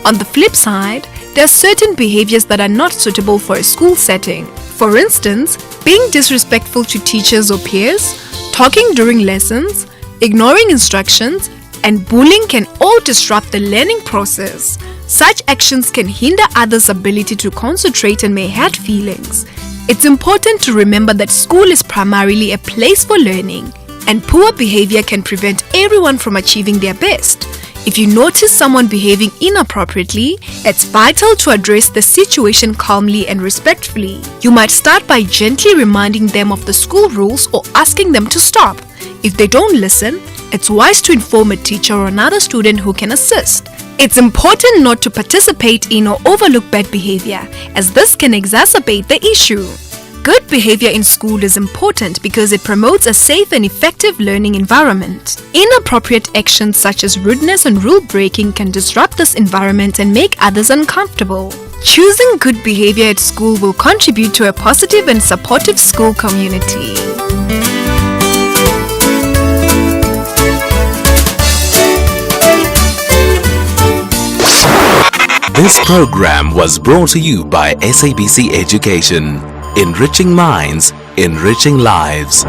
On the flip side, there are certain behaviors that are not suitable for a school setting. For instance, being disrespectful to teachers or peers, talking during lessons, ignoring instructions, and bullying can all disrupt the learning process. Such actions can hinder others' ability to concentrate and may hurt feelings. It's important to remember that school is primarily a place for learning, and poor behavior can prevent everyone from achieving their best. If you notice someone behaving inappropriately, it's vital to address the situation calmly and respectfully. You might start by gently reminding them of the school rules or asking them to stop. If they don't listen, it's wise to inform a teacher or another student who can assist. It's important not to participate in or overlook bad behavior, as this can exacerbate the issue. Good behavior in school is important because it promotes a safe and effective learning environment. Inappropriate actions such as rudeness and rule breaking can disrupt this environment and make others uncomfortable. Choosing good behavior at school will contribute to a positive and supportive school community.
This program was brought to you by SABC Education. Enriching minds, enriching lives.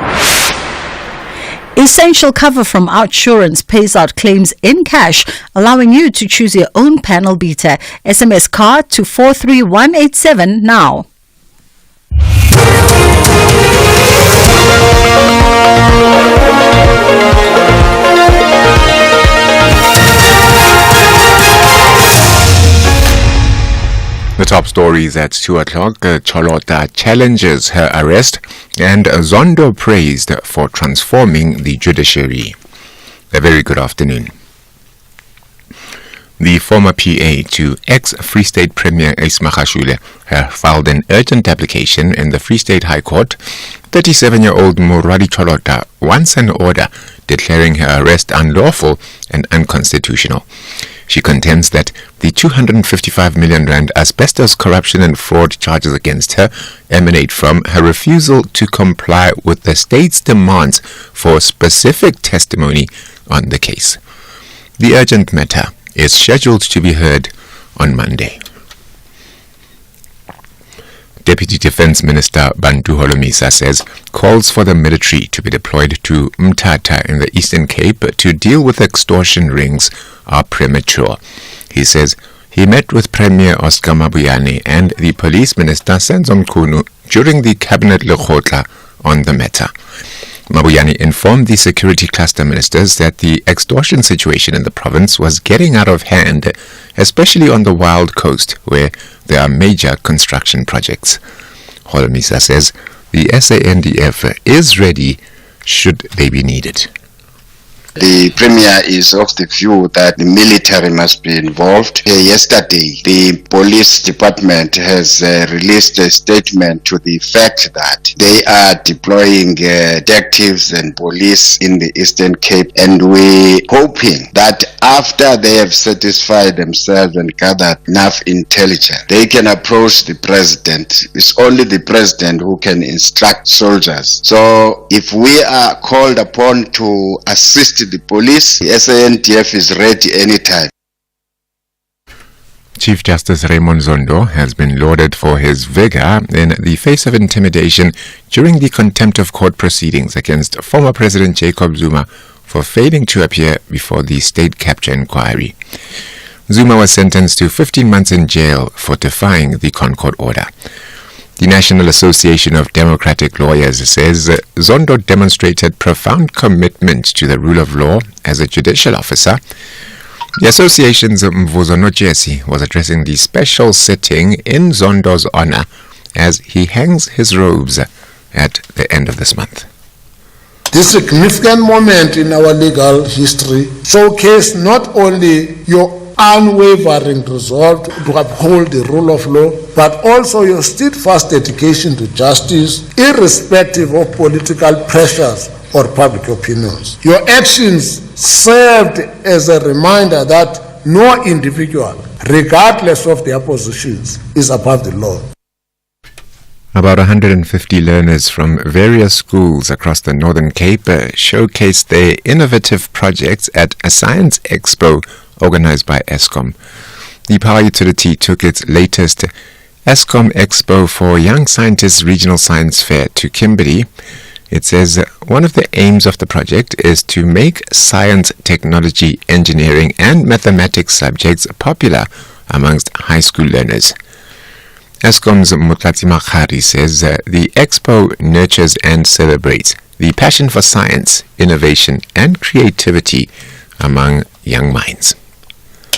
Essential cover from Outsurance pays out claims in cash, allowing you to choose your own panel beater. SMS card to 43187 now.
The top stories at 2 o'clock. Cholota challenges her arrest and Zondo praised for transforming the judiciary. A very good afternoon. The former PA to ex-Free State Premier Ace Magashule have filed an urgent application in the Free State High Court. 37-year-old Murari Cholota wants an order declaring her arrest unlawful and unconstitutional. She contends that the 255 million rand asbestos corruption and fraud charges against her emanate from her refusal to comply with the state's demands for specific testimony on the case. The urgent matter is scheduled to be heard on Monday. Deputy Defense Minister Bantu Holomisa says calls for the military to be deployed to Mthatha in the Eastern Cape to deal with extortion rings are premature. He says he met with Premier Oscar Mabuyane and the Police Minister Senzo Mkhunu during the Cabinet Lekgotla on the matter. Mabuyane informed the Security Cluster Ministers that the extortion situation in the province was getting out of hand, especially on the Wild Coast, where there are major construction projects. Holomisa says the SANDF is ready should they be needed.
The Premier is of the view that the military must be involved. Yesterday, the police department has released a statement to the effect that they are deploying detectives and police in the Eastern Cape, and we're hoping that after they have satisfied themselves and gathered enough intelligence, they can approach the president. It's only the president who can instruct soldiers. So if we are called upon to assist the police, the SANDF is ready anytime.
Chief Justice Raymond Zondo has been lauded for his vigor in the face of intimidation during the contempt of court proceedings against former President Jacob Zuma for failing to appear before the state capture inquiry. Zuma was sentenced to 15 months in jail for defying the Concord order. The National Association of Democratic Lawyers says Zondo demonstrated profound commitment to the rule of law as a judicial officer. The association's Mvuzo Nojesi was addressing the special sitting in Zondo's honor as he hangs his robes at the end of this month.
This significant moment in our legal history showcased not only your unwavering resolve to uphold the rule of law, but also your steadfast dedication to justice, irrespective of political pressures or public opinions. Your actions served as a reminder that no individual, regardless of their positions, is above the law.
About 150 learners from various schools across the Northern Cape showcased their innovative projects at a science expo organized by Eskom. The power utility took its latest Eskom Expo for Young Scientists Regional Science Fair to Kimberley. It says one of the aims of the project is to make science, technology, engineering and mathematics subjects popular amongst high school learners. Eskom's Mutlatsi Makhari says the expo nurtures and celebrates the passion for science, innovation and creativity among young minds.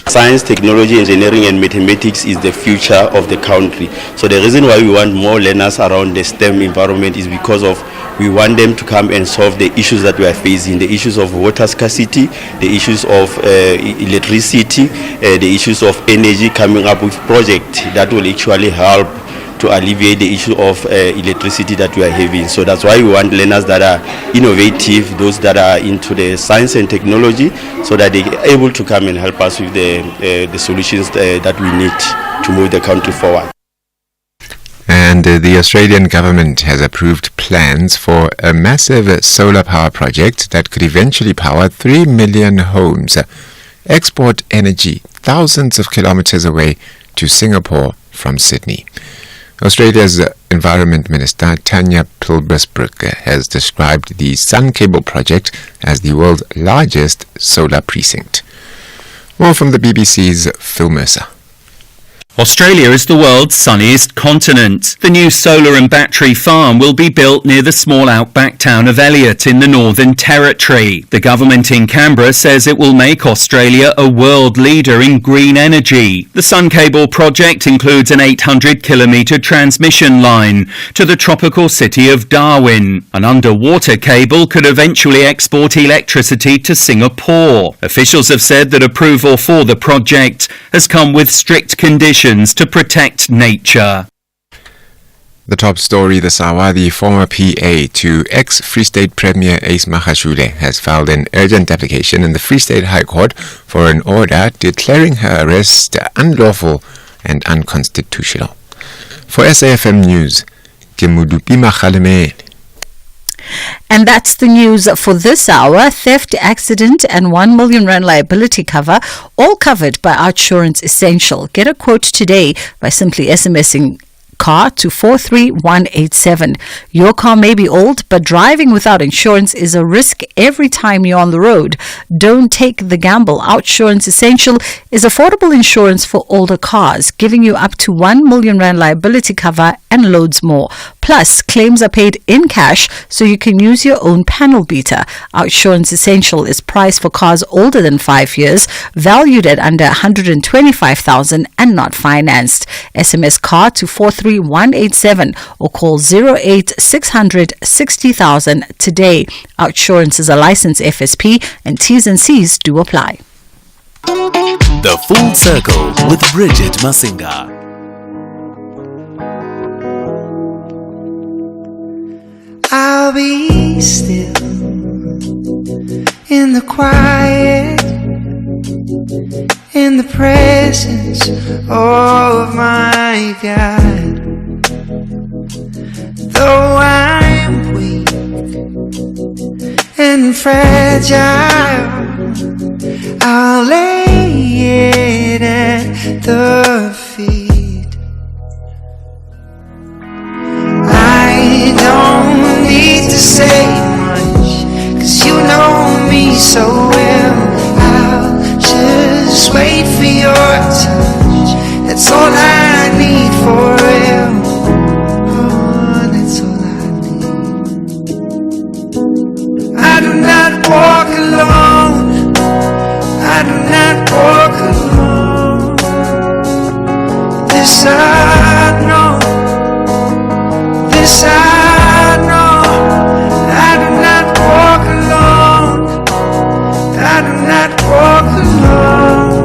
Science, technology, engineering and mathematics is the future of the country. So the reason why we want more learners around the STEM environment is because of we want them to come and solve the issues that we are facing, the issues of water scarcity, the issues of electricity, the issues of energy, coming up with projects that will actually help to alleviate the issue of electricity that we are having. So that's why we want learners that are innovative, those that are into the science and technology, so that they are able to come and help us with the solutions that we need to move the country forward.
And the Australian government has approved plans for a massive solar power project that could eventually power 3 million homes, export energy thousands of kilometers away to Singapore from Sydney. Australia's Environment Minister Tanya Pilbersbrook has described the Sun Cable project as the world's largest solar precinct. More from the BBC's Phil Mercer.
Australia is the world's sunniest continent. The new solar and battery farm will be built near the small outback town of Elliot in the Northern Territory. The government in Canberra says it will make Australia a world leader in green energy. The Sun Cable project includes an 800-kilometre transmission line to the tropical city of Darwin. An underwater cable could eventually export electricity to Singapore. Officials have said that approval for the project has come with strict conditions to protect nature.
The top story this hour, the former PA to ex-Free State Premier Ace Magashule has filed an urgent application in the Free State High Court for an order declaring her arrest unlawful and unconstitutional. For SAFM News, Kemudupi Makhaleme.
And that's the news for this hour. Theft, accident and 1 million rand liability cover, all covered by Outsurance Essential. Get a quote today by simply SMSing car to 43187. Your car may be old, but driving without insurance is a risk every time you're on the road. Don't take the gamble. Outsurance Essential is affordable insurance for older cars, giving you up to 1 million rand liability cover and loads more. Plus, claims are paid in cash, so you can use your own panel beater. Outsurance Essential is priced for cars older than 5 years, valued at under 125,000 and not financed. SMS car to 43187 or call 0800 60,000 today. Outsurance is a licensed FSP and T's and C's do apply.
The Full Circle with Bridget Masinga.
I'll be still in the quiet, in the presence of my God. Though I'm weak and fragile, I'll lay it at the feet. I don't need to say much, 'cause you know me so well. I'll just wait for your touch. That's all I need for real. Oh, that's all I need. I do not walk alone. I do not walk alone. This I know. This I know. I do not walk alone. I do not walk alone.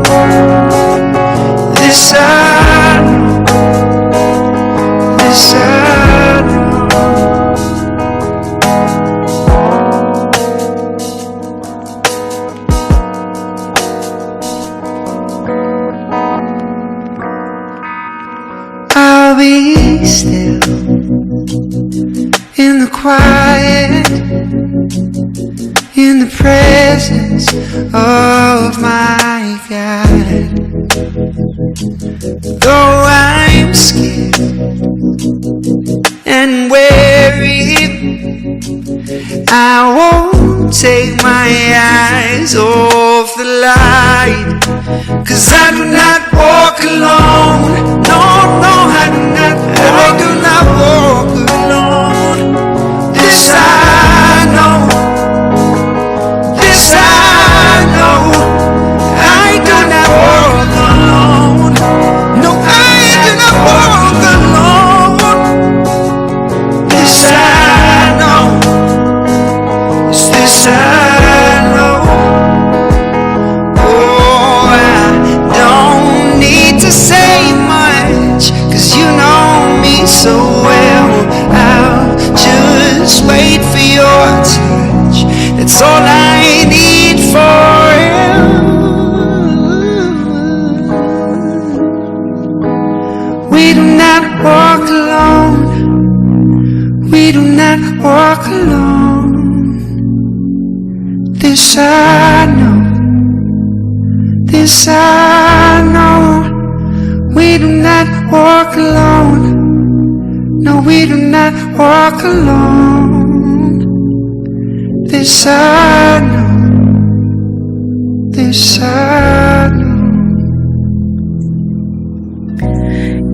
This I know. This I know. I'll be still in the quiet, in the presence of my God. Though I'm scared and weary, I won't take my eyes off the light. 'Cause I do not walk alone. No, no, I do not walk alone. This I know. This I know. I do not walk alone. No, I do not walk alone. This I know. This I know. Oh, I don't need to say much, 'cause you know me so well. I'll just wait for your touch. That's all I need for you. We do not walk alone. We do not walk alone. This I know. This I walk alone. No, we do not walk alone. This I know. This I know.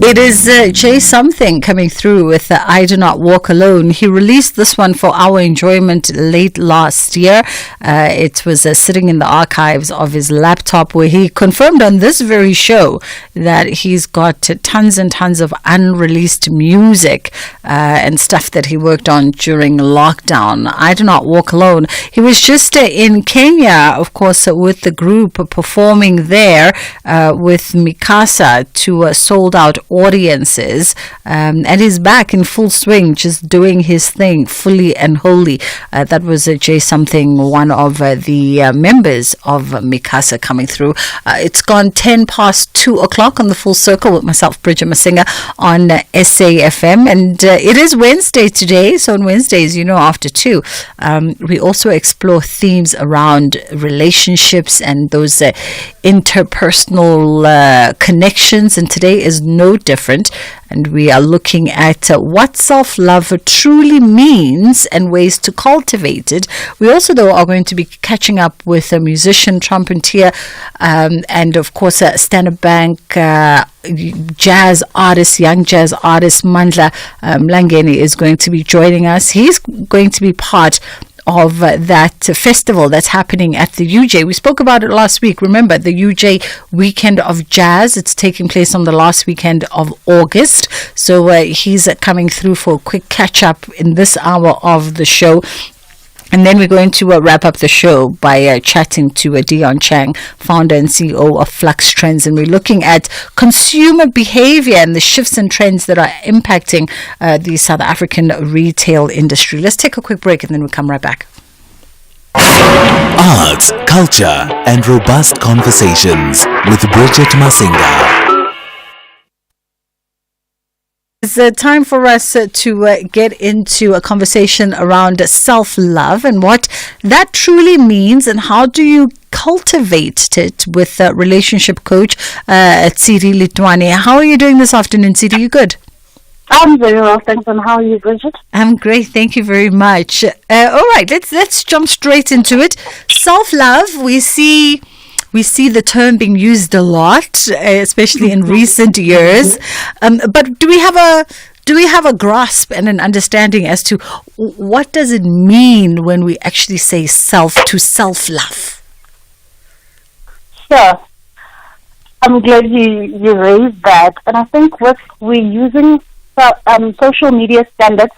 It is Jay Something coming through with I Do Not Walk Alone. He released this one for our enjoyment late last year. It was sitting in the archives of his laptop, where he confirmed on this very show that he's got tons and tons of unreleased music and stuff that he worked on during lockdown. I Do Not Walk Alone. He was just in Kenya, of course, with the group performing there with Mikasa to sold out audiences, and he's back in full swing, just doing his thing fully and wholly. That was Jay Something, one of the members of Mikasa, coming through. It's gone 10 past 2 o'clock on the Full Circle with myself, Bridget Masinga, on SAFM, and it is Wednesday today. So on Wednesdays, after 2, we also explore themes around relationships and those interpersonal connections, and today is no different, and we are looking at what self-love truly means and ways to cultivate it. We also, though, are going to be catching up with a musician, trumpeter, and of course a Standard Bank jazz artist, young jazz artist Mandla Mlangeni is going to be joining us. He's going to be part of that festival that's happening at the UJ. We spoke about it last week. Remember, the UJ Weekend of Jazz. It's taking place on the last weekend of August. So he's coming through for a quick catch-up in this hour of the show. And then we're going to wrap up the show by chatting to Dion Chang, founder and CEO of Flux Trends. And we're looking at consumer behavior and the shifts and trends that are impacting the South African retail industry. Let's take a quick break and then we'll come right back.
Arts, culture, and robust conversations with Bridget Masinga.
It's time for us to get into a conversation around self-love and what that truly means, and how do you cultivate it with a relationship coach, Tsiri Litwane. How are you doing this afternoon, Tsiri? You good?
I'm very well, thanks. And how are you, Bridget?
I'm great, thank you very much. All right, let's jump straight into it. Self-love, we see the term being used a lot, especially in recent years. But do we have a grasp and an understanding as to what does it mean when we actually say self-love?
Sure. I'm glad you raised that. And I think we're using social media standards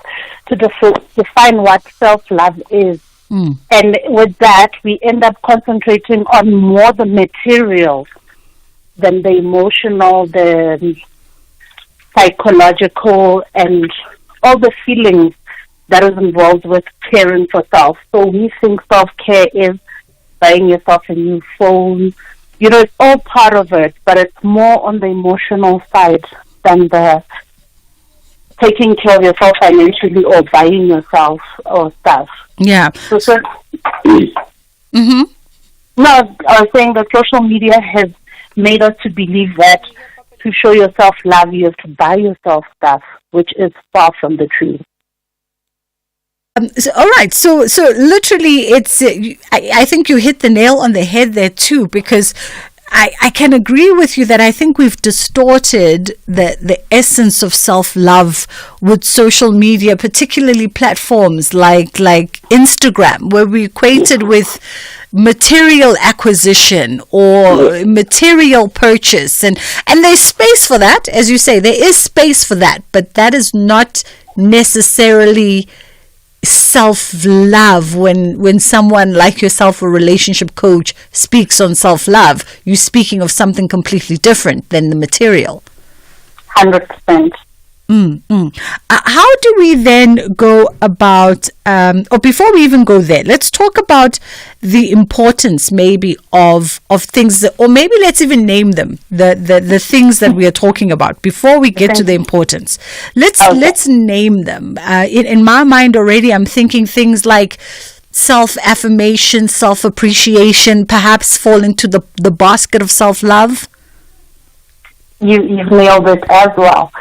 to define what self-love is. And with that, we end up concentrating on more the material than the emotional, the psychological, and all the feelings that is involved with caring for self. So we think self-care is buying yourself a new phone. It's all part of it, but it's more on the emotional side than the taking care of yourself financially or buying yourself or stuff.
Yeah.
So No, I was saying that social media has made us to believe that to show yourself love, you have to buy yourself stuff, which is far from the truth.
All right. So literally, it's. I think you hit the nail on the head there too, because I can agree with you that I think we've distorted the essence of self-love with social media, particularly platforms like Instagram, where we equated with material acquisition or material purchase. And there's space for that. As you say, there is space for that, but that is not necessarily self-love. When someone like yourself, a relationship coach, speaks on self-love, you're speaking of something completely different than the material.
100%.
How do we then go about, or before we even go there, let's talk about the importance maybe of things, or maybe let's even name them, the things that we are talking about before we get to the importance. Let's name them. In my mind already, I'm thinking things like self-affirmation, self-appreciation, perhaps fall into the basket of self-love.
You've nailed it as well.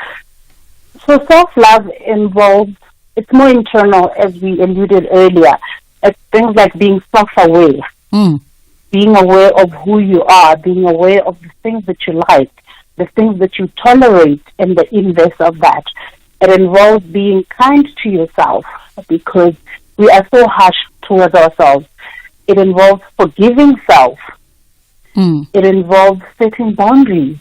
So self-love involves, it's more internal, as we alluded earlier. It's things like being self-aware, being aware of who you are, being aware of the things that you like, the things that you tolerate, and the inverse of that. It involves being kind to yourself, because we are so harsh towards ourselves. It involves forgiving self. It involves setting boundaries.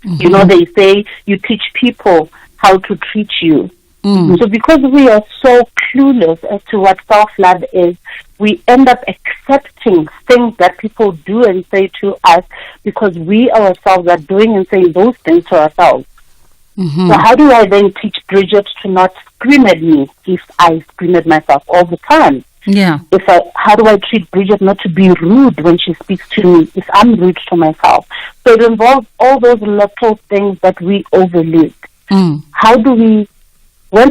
You know, they say you teach people how to treat you. So because we are so clueless as to what self-love is, we end up accepting things that people do and say to us because we ourselves are doing and saying those things to ourselves. So how do I then teach Bridget to not scream at me if I scream at myself all the time?
Yeah.
How do I treat Bridget not to be rude when she speaks to me if I'm rude to myself? So it involves all those little things that we overlook. When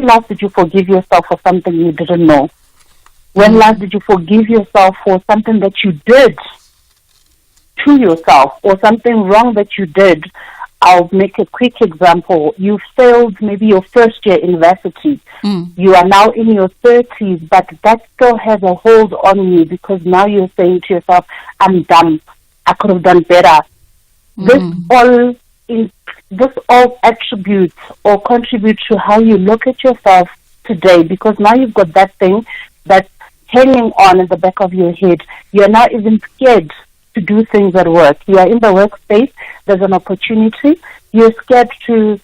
last did you forgive yourself for something you didn't know? When last did you forgive yourself for something that you did to yourself or something wrong that you did? I'll make a quick example. You failed maybe your first year university. You are now in your 30s, but that still has a hold on you because now you're saying to yourself, I'm dumb. I could have done better. This all attributes or contributes to how you look at yourself today, because now you've got that thing that's hanging on in the back of your head. You're now even scared to do things at work. You are in the workspace, there's an opportunity, you're scared to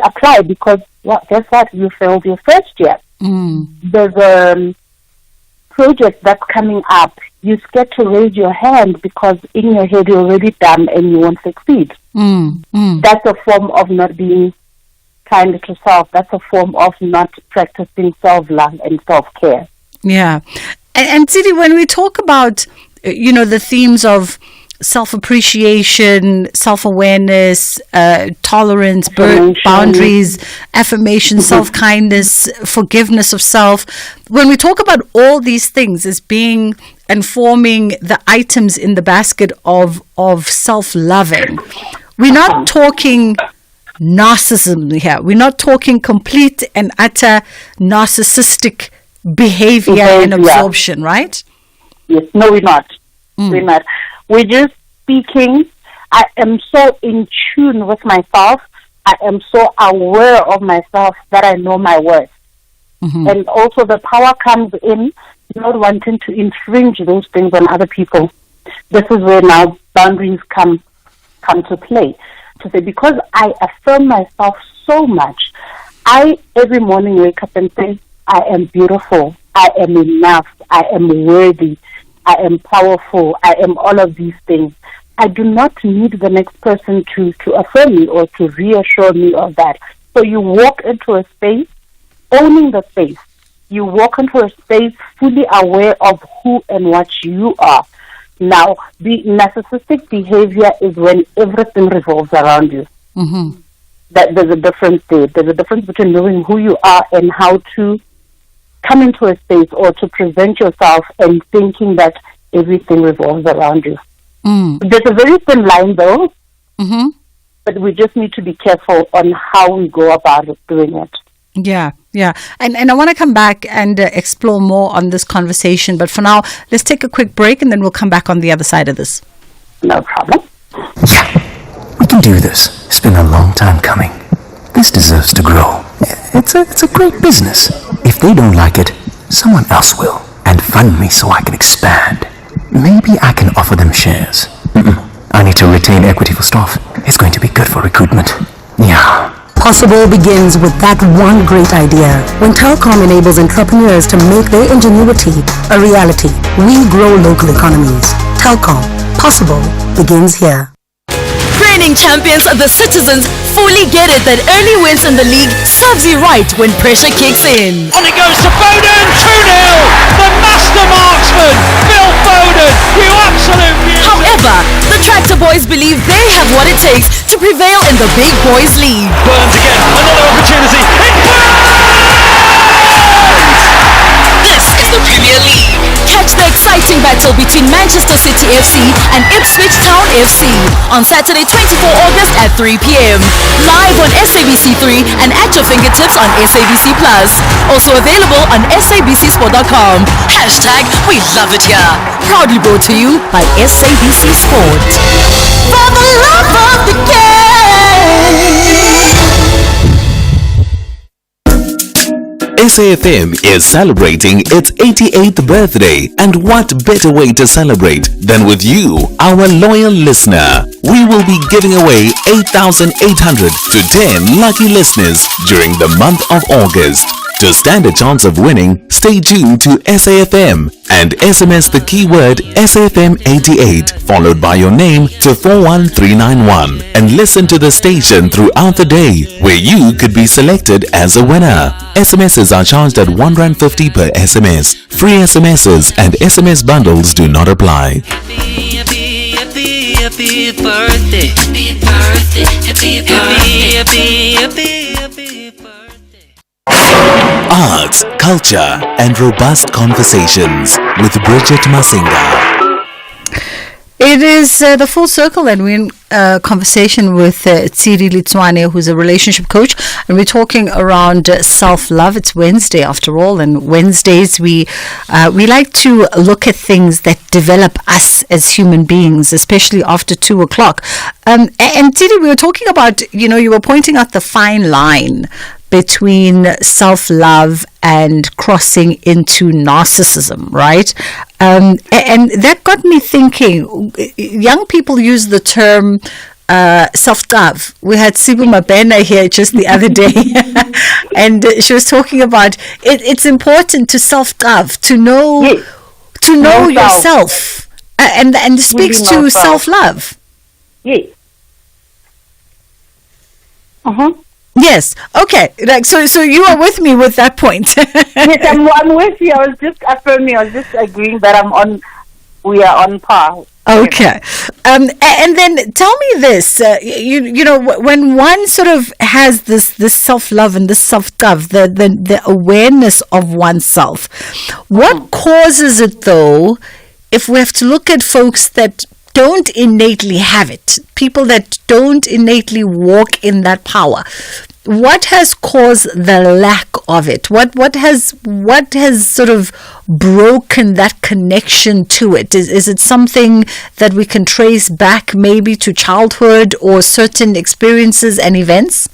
apply because, guess what, you failed your first year. There's a project that's coming up, you're scared to raise your hand because in your head you're already dumb and you won't succeed. That's a form of not being kind to self. That's a form of not practicing self-love and self-care.
Yeah. And Sidi, when we talk about, the themes of self-appreciation, self-awareness, tolerance, boundaries, affirmation, self-kindness, forgiveness of self, when we talk about all these things as being and forming the items in the basket of self-loving, we're not talking narcissism here. We're not talking complete and utter narcissistic behavior and absorption, right?
Yes, no, we're not. We're not. We're just speaking. I am so in tune with myself. I am so aware of myself that I know my worth. And also the power comes in not wanting to infringe those things on other people. This is where now boundaries come to play. To say, because I affirm myself so much, I every morning wake up and say, I am beautiful, I am enough, I am worthy, I am powerful, I am all of these things. I do not need the next person to affirm me or to reassure me of that. So you walk into a space, owning the space. You walk into a space fully aware of who and what you are. Now, the narcissistic behavior is when everything revolves around you. That there's a difference there. There's a difference between knowing who you are and how to come into a space or to present yourself and thinking that everything revolves around you. There's a very thin line, though, but we just need to be careful on how we go about doing it.
Yeah. And I want to come back and explore more on this conversation. But for now, let's take a quick break and then we'll come back on the other side of this.
No problem.
Yeah, we can do this. It's been a long time coming. This deserves to grow. It's a great business. If they don't like it, someone else will. And fund me so I can expand. Maybe I can offer them shares. I need to retain equity for staff. It's going to be good for recruitment. Yeah.
Possible begins with that one great idea. When Telkom enables entrepreneurs to make their ingenuity a reality, we grow local economies. Telkom. Possible begins here.
Reigning champions of the citizens fully get it that early wins in the league serves you right when pressure kicks in.
On it goes to Foden, 2-0! The master marksman, Phil Foden, you absolute beauty!
However, the Tractor Boys believe they have what it takes to prevail in the Big Boys League.
Burns again, another opportunity, it burns!
This is the Premier League. Catch the exciting battles battle between Manchester City FC and Ipswich Town FC on Saturday 24 August at 3 p.m. Live on SABC3 and at your fingertips on SABC Plus. Also available on sabcsport.com. Hashtag we love it here. Proudly brought to you by SABC Sport. For the love of the game.
SAFM is celebrating its 88th birthday, and what better way to celebrate than with you, our loyal listener. We will be giving away 8,800 to 10 lucky listeners during the month of August. To stand a chance of winning, stay tuned to SAFM and SMS the keyword SAFM88 followed by your name to 41391 and listen to the station throughout the day where you could be selected as a winner. SMSs are charged at R1.50 per SMS. Free SMSs and SMS bundles do not apply.
Happy birthday, happy birthday, happy birthday, happy birthday.
Arts, culture and robust conversations with Bridget Masinga.
It is the full circle, and we're in conversation with Tsiri Litswane, who's a relationship coach, and we're talking around self-love. It's Wednesday after all, and Wednesdays we like to look at things that develop us as human beings, especially after 2 o'clock. And Tsiri, we were talking about, you were pointing out the fine line between self-love and crossing into narcissism, right? And that got me thinking. Young people use the term self-love. We had Sibu Mabena here just the other day, and she was talking about it's important to self-love, to know yourself, and speaks to self-love.
Yes.
Yes. Okay. So you are with me with that point.
Yes, I'm with you. I was just affirming. I was just agreeing that we are on par.
Okay. And then tell me this. When one sort of has this self-love and this self-love, the awareness of oneself, what causes it though? If we have to look at folks that don't innately have it, people that don't innately walk in that power, what has caused the lack of it? What has sort of broken that connection to it? Is it something that we can trace back maybe to childhood or certain experiences and events?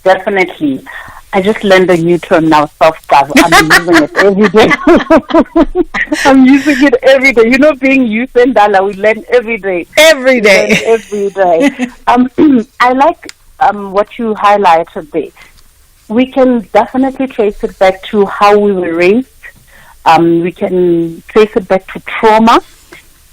Definitely. I just learned a new term now, self-love. I'm using it every day. I'm using it every day. Being youth and Dala, we learn every day.
Every day.
Every day. I like what you highlighted there. We can definitely trace it back to how we were raised. We can trace it back to trauma.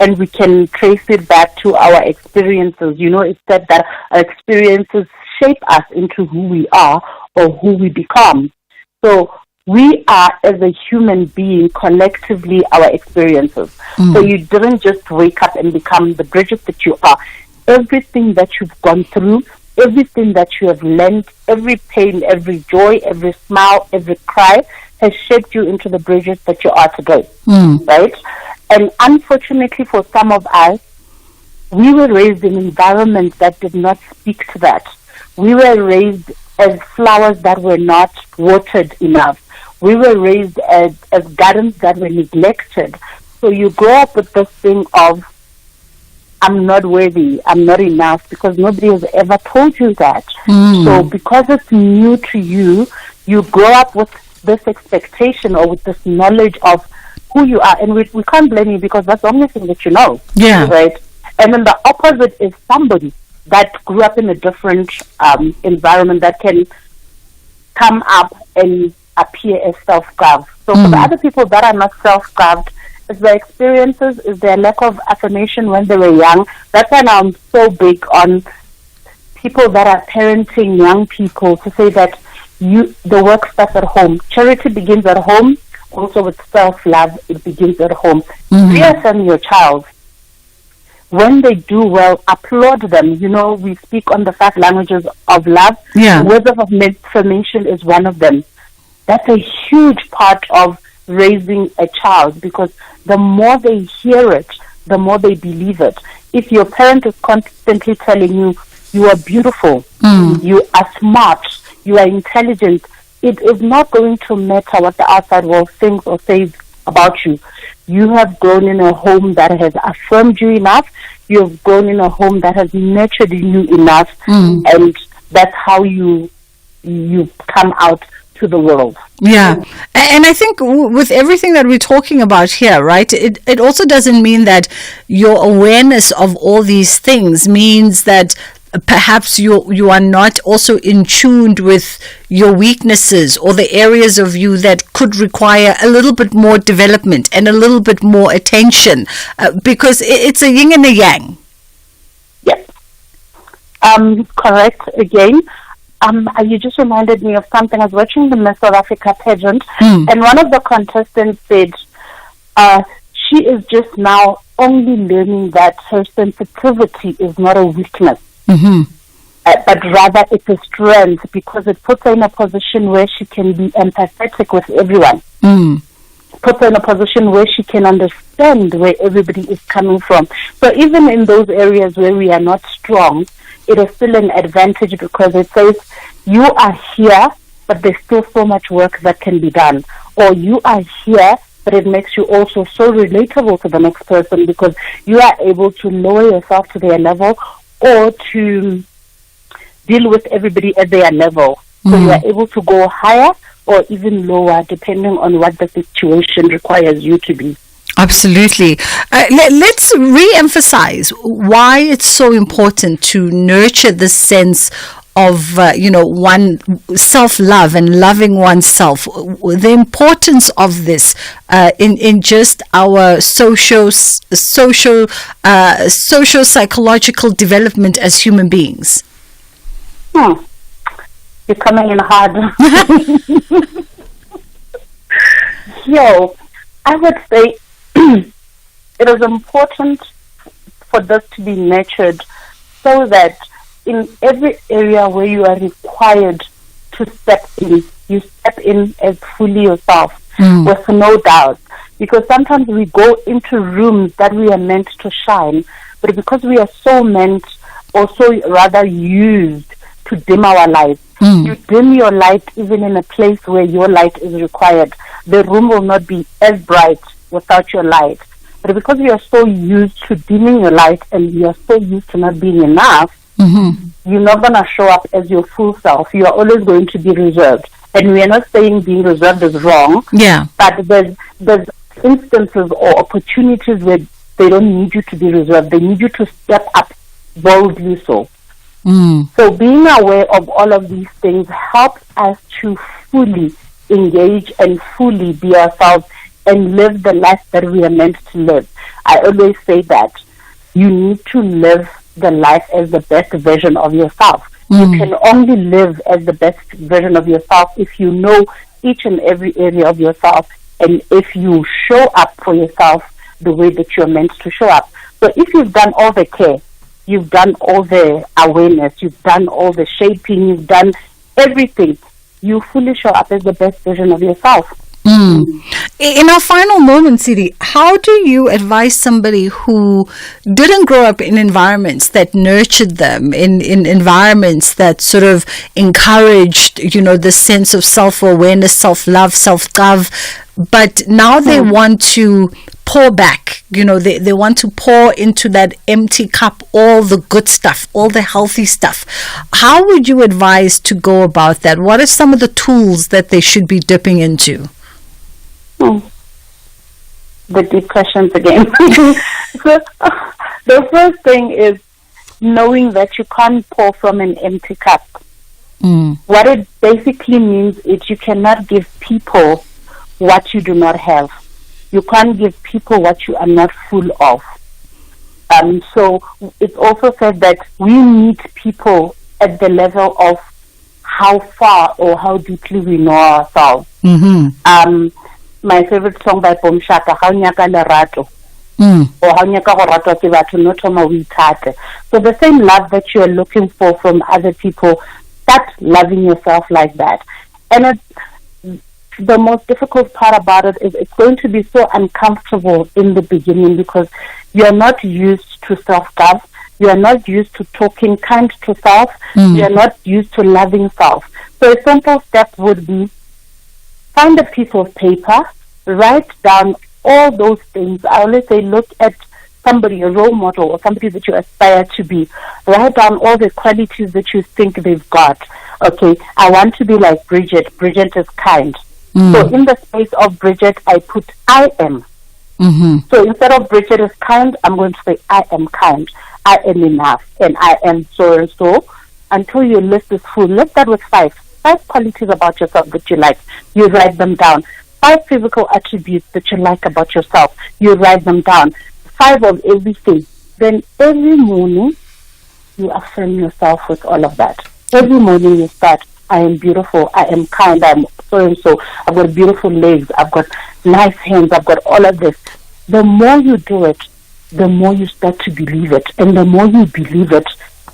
And we can trace it back to our experiences. It's said that our experiences shape us into who we are or who we become. So we are, as a human being, collectively our experiences. So you didn't just wake up and become the Bridget that you are. Everything that you've gone through, everything that you have learned, every pain, every joy, every smile, every cry has shaped you into the Bridget that you are today. Right? And unfortunately for some of us, we were raised in environments that did not speak to that. We were raised as flowers that were not watered enough. We were raised as gardens that were neglected. So you grow up with this thing of, I'm not worthy, I'm not enough, because nobody has ever told you that. So because it's new to you, you grow up with this expectation or with this knowledge of who you are. And we can't blame you because that's the only thing that you know.
Yeah.
Right? And then the opposite is somebody that grew up in a different environment that can come up and appear as self-carved. So for the other people that are not self-carved, it's their experiences, is their lack of affirmation when they were young. That's why now I'm so big on people that are parenting young people to say that the work starts at home. Charity begins at home. Also with self-love, it begins at home. Reaffirm your child. When they do well, applaud them. We speak on the 5 languages of love.
Yeah.
Words of affirmation is one of them. That's a huge part of raising a child, because the more they hear it, the more they believe it. If your parent is constantly telling you, you are beautiful, you are smart, you are intelligent, it is not going to matter what the outside world thinks or says about you. You have grown in a home that has affirmed you enough. You have grown in a home that has nurtured you enough, and that's how you come out to the world.
Yeah. And I think with everything that we're talking about here, right, it also doesn't mean that your awareness of all these things means that perhaps you are not also in tune with your weaknesses or the areas of you that could require a little bit more development and a little bit more attention, because it's a yin and a yang.
Yes. Correct again. You just reminded me of something. I was watching the Miss South Africa pageant, and one of the contestants said she is just now only learning that her sensitivity is not a weakness, but rather it's a strength, because it puts her in a position where she can be empathetic with everyone. Puts her in a position where she can understand where everybody is coming from. So even in those areas where we are not strong, it is still an advantage, because it says you are here, but there's still so much work that can be done. Or you are here, but it makes you also so relatable to the next person, because you are able to lower yourself to their level or to deal with everybody at their level. So you are able to go higher or even lower, depending on what the situation requires you to be.
Absolutely. Let's re-emphasize why it's so important to nurture this sense of, one self-love and loving oneself. The importance of this in just our social psychological development as human beings.
You're coming in hard. I would say it is important for this to be nurtured, so that in every area where you are required to step in, you step in as fully yourself, with no doubt. Because sometimes we go into rooms that we are meant to shine, but because we are so meant, or so rather used to dim our light, you dim your light even in a place where your light is required. The room will not be as bright without your light. But because you are so used to dimming your light, and you are so used to not being enough, you're not going to show up as your full self. You are always going to be reserved. And we are not saying being reserved is wrong.
Yeah.
But there's instances or opportunities where they don't need you to be reserved. They need you to step up boldly so. So being aware of all of these things helps us to fully engage and fully be ourselves and live the life that we are meant to live. I always say that you need to live the life as the best version of yourself. You can only live as the best version of yourself if you know each and every area of yourself, and if you show up for yourself the way that you're meant to show up. So if you've done all the care, you've done all the awareness, you've done all the shaping, you've done everything, you fully show up as the best version of yourself.
In our final moment, Siri, how do you advise somebody who didn't grow up in environments that nurtured them, in environments that sort of encouraged, the sense of self-awareness, self-love, self-love, but now they want to pour back, they want to pour into that empty cup all the good stuff, all the healthy stuff. How would you advise to go about that? What are some of the tools that they should be dipping into?
The deep questions again. So, the first thing is knowing that you can't pour from an empty cup. What it basically means is you cannot give people what you do not have. You can't give people what you are not full of. So it's also said that we meet people at the level of how far or how deeply we know ourselves. My favorite song by Bom Shaka, How Nyaka Lerato, or How Nyaka Horato Ke Batho No Thoma O Ithate. So the same love that you are looking for from other people, start loving yourself like that. And the most difficult part about it is it's going to be so uncomfortable in the beginning because you're not used to self-love. You are not used to talking kind to self. You are not used to loving self. So a simple step would be find a piece of paper, write down all those things. I always say look at somebody, a role model or somebody that you aspire to be. Write down all the qualities that you think they've got. Okay, I want to be like Bridget. Bridget is kind. So in the space of Bridget, I put I am. So instead of Bridget is kind, I'm going to say I am kind. I am enough. And I am so and so. Until your list is full. Let's start with 5 qualities about yourself that you like. You write them down. 5 physical attributes that you like about yourself. You write them down. 5 of everything. Then every morning, you affirm yourself with all of that. Every morning you start, I am beautiful, I am kind, I am so and so, I've got beautiful legs, I've got nice hands, I've got all of this. The more you do it, the more you start to believe it. And the more you believe it,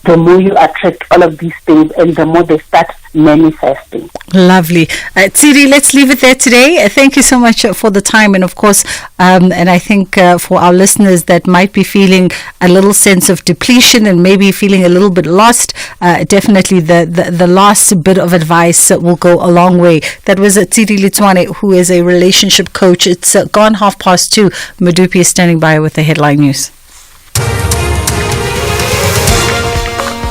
the more you attract all of these things and the more they start manifesting.
Lovely. Tsiri, let's leave it there today. Thank you so much for the time. And of course, and I think for our listeners that might be feeling a little sense of depletion and maybe feeling a little bit lost, definitely the last bit of advice will go a long way. That was Tsiri Litswane, who is a relationship coach. It's gone 2:30. Madupi is standing by with the headline news.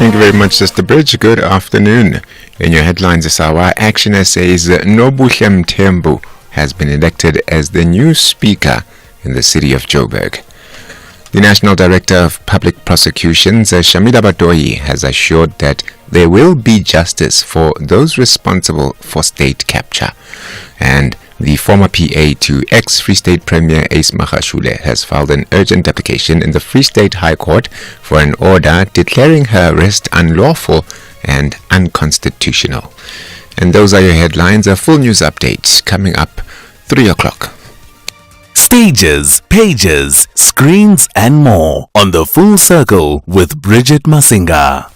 Thank you very much, Sister Bridge. Good afternoon. In your headlines this hour, Action says Nobuhle Mthembu has been elected as the new Speaker in the city of Joburg. The National Director of Public Prosecutions, Shamila Badoyi, has assured that there will be justice for those responsible for state capture. And the former PA to ex-Free State Premier Ace Magashule has filed an urgent application in the Free State High Court for an order declaring her arrest unlawful and unconstitutional. And those are your headlines. A full news update coming up 3 o'clock.
Stages, pages, screens and more on The Full Circle with Bridget Masinga.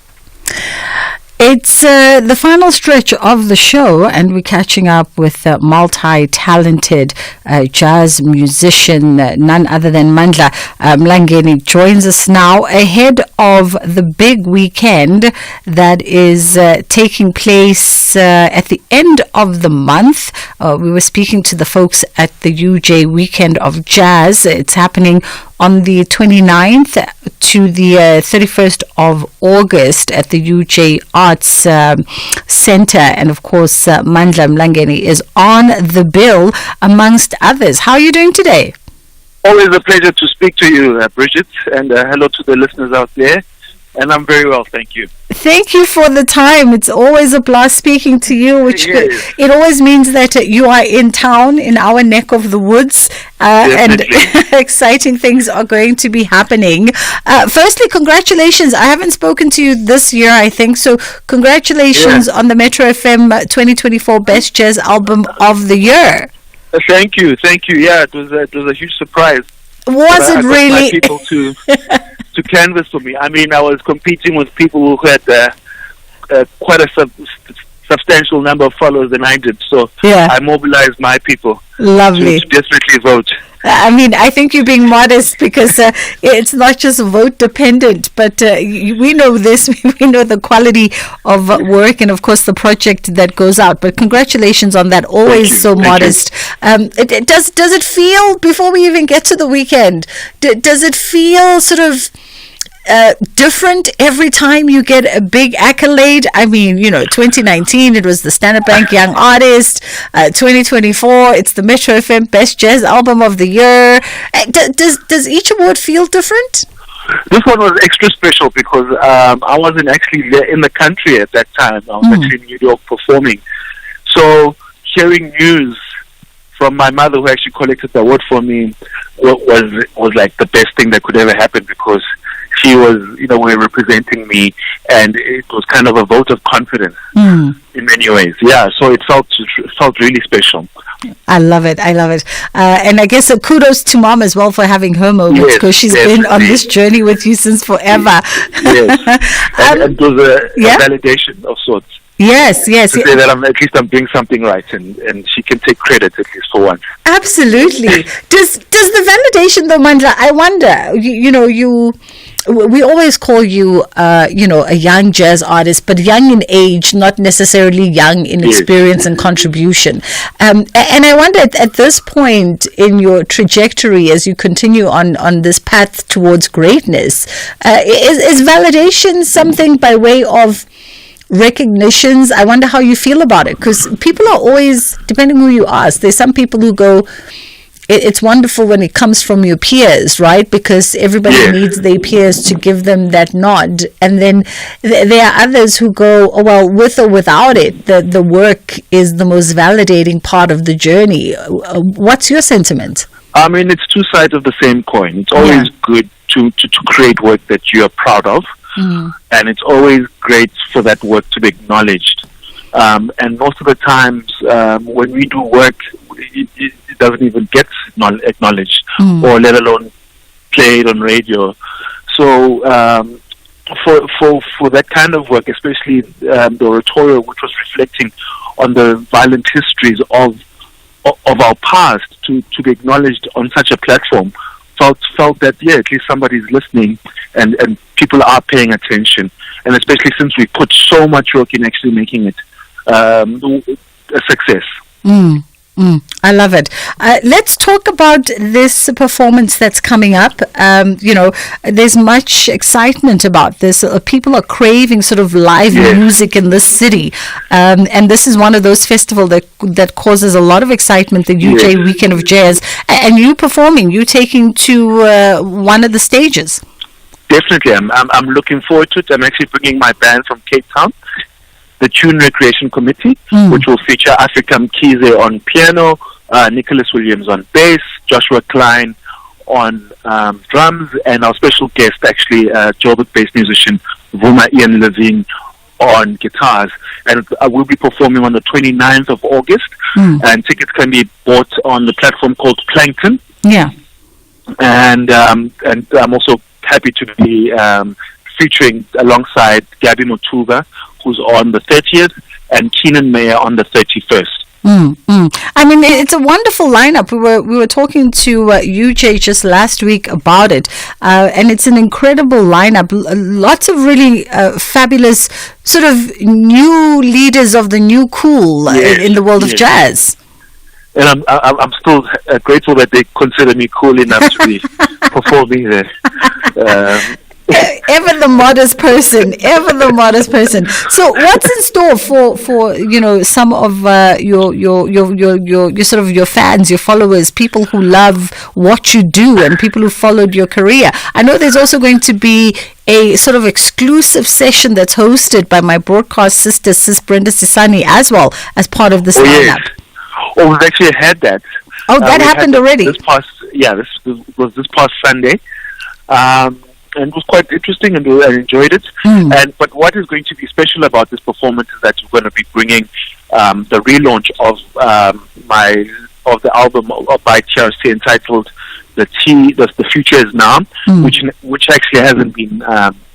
It's the final stretch of the show, and we're catching up with multi-talented jazz musician, none other than Mandla Mlangeni joins us now ahead of the big weekend that is taking place at the end of the month. We were speaking to the folks at the UJ Weekend of Jazz. It's happening on the 29th to the 31st of August at the UJ Arts Center. And of course, Mandla Mlangeni is on the bill amongst others. How are you doing today?
Always a pleasure to speak to you, Bridget, and hello to the listeners out there. And I'm very well, thank you.
Thank you for the time. It's always a blast speaking to you, which it always means that you are in town, in our neck of the woods, and exciting things are going to be happening. Firstly, congratulations. I haven't spoken to you this year, I think, so congratulations on the Metro FM 2024 Best Jazz Album of the Year.
Thank you. Yeah, it was a huge surprise.
Was it really?
My people to canvas for me. I mean, I was competing with people who had quite a substantial number of followers than I did. So I mobilized my people.
Lovely.
To desperately vote.
I mean, I think you're being modest because it's not just vote dependent, but we know this. We know the quality of work and, of course, the project that goes out. But congratulations on that. Always so modest. Does it feel, before we even get to the weekend, does it feel sort of different every time you get a big accolade? I mean, 2019 it was the Standard Bank Young Artist, 2024 it's the Metro FM Best Jazz Album of the Year. Does each award feel different?
This one was extra special because I wasn't actually there in the country at that time. I was actually in New York performing. So hearing news from my mother, who actually collected the award for me, was like the best thing that could ever happen, because she was, were representing me, and it was kind of a vote of confidence in many ways. Yeah, so it felt really special.
I love it. And I guess kudos to Mom as well for having her moments, because she's been on this journey with you since forever.
Yes. And it was a validation of sorts.
Yes.
To say that at least I'm doing something right, and she can take credit at least for once.
Absolutely. Does the validation though, Mandla? I wonder. We always call you, a young jazz artist, but young in age, not necessarily young in experience and contribution. And I wonder at this point in your trajectory, as you continue on this path towards greatness, is validation something by way of recognitions? I wonder how you feel about it, because people are always, depending who you ask, there's some people who go, it's wonderful when it comes from your peers, right? Because everybody needs their peers to give them that nod. And then there are others who go, oh, well, with or without it, the work is the most validating part of the journey. What's your sentiment?
I mean, it's two sides of the same coin. It's always good to create work that you are proud of. And it's always great for that work to be acknowledged. And most of the times when we do work, it doesn't even get acknowledged or let alone played on radio. So for that kind of work, especially the oratorio, which was reflecting on the violent histories of our past, to be acknowledged on such a platform, felt that at least somebody's listening and people are paying attention, and especially since we put so much work in actually making it a success.
I love it. Let's talk about this performance that's coming up. There's much excitement about this. People are craving sort of live music in this city. And this is one of those festivals that causes a lot of excitement, the UJ Weekend of Jazz. And you performing, you taking to one of the stages.
Definitely. I'm looking forward to it. I'm actually bringing my band from Cape Town, the Tune Recreation Committee, which will feature Africa Mkhize on piano, Nicholas Williams on bass, Joshua Klein on drums, and our special guest, actually, Joburg-based musician Vuma Ian Levine on guitars. And we'll be performing on the 29th of August, and tickets can be bought on the platform called Plankton.
Yeah.
And I'm also happy to be featuring alongside Gabby Mutuba, who's on the 30th, and Keenan Mayer on the 31st.
I mean, it's a wonderful lineup. We were talking to UJ just last week about it, and it's an incredible lineup. Lots of really fabulous sort of new leaders of the new cool in the world of jazz.
And I'm still grateful that they consider me cool enough to be performing there.
Ever the modest person. So what's in store for some of your sort of your fans, your followers, people who love what you do and people who followed your career? I know there's also going to be a sort of exclusive session that's hosted by my broadcast sister, Sis Brenda Sisani, as well as part of this lineup.
Oh, we've actually had that.
Oh, that happened already.
This was this past Sunday. And it was quite interesting, and I enjoyed it. But what is going to be special about this performance is that we're going to be bringing the relaunch of the album by TRC entitled "The Future Is Now," which actually hasn't been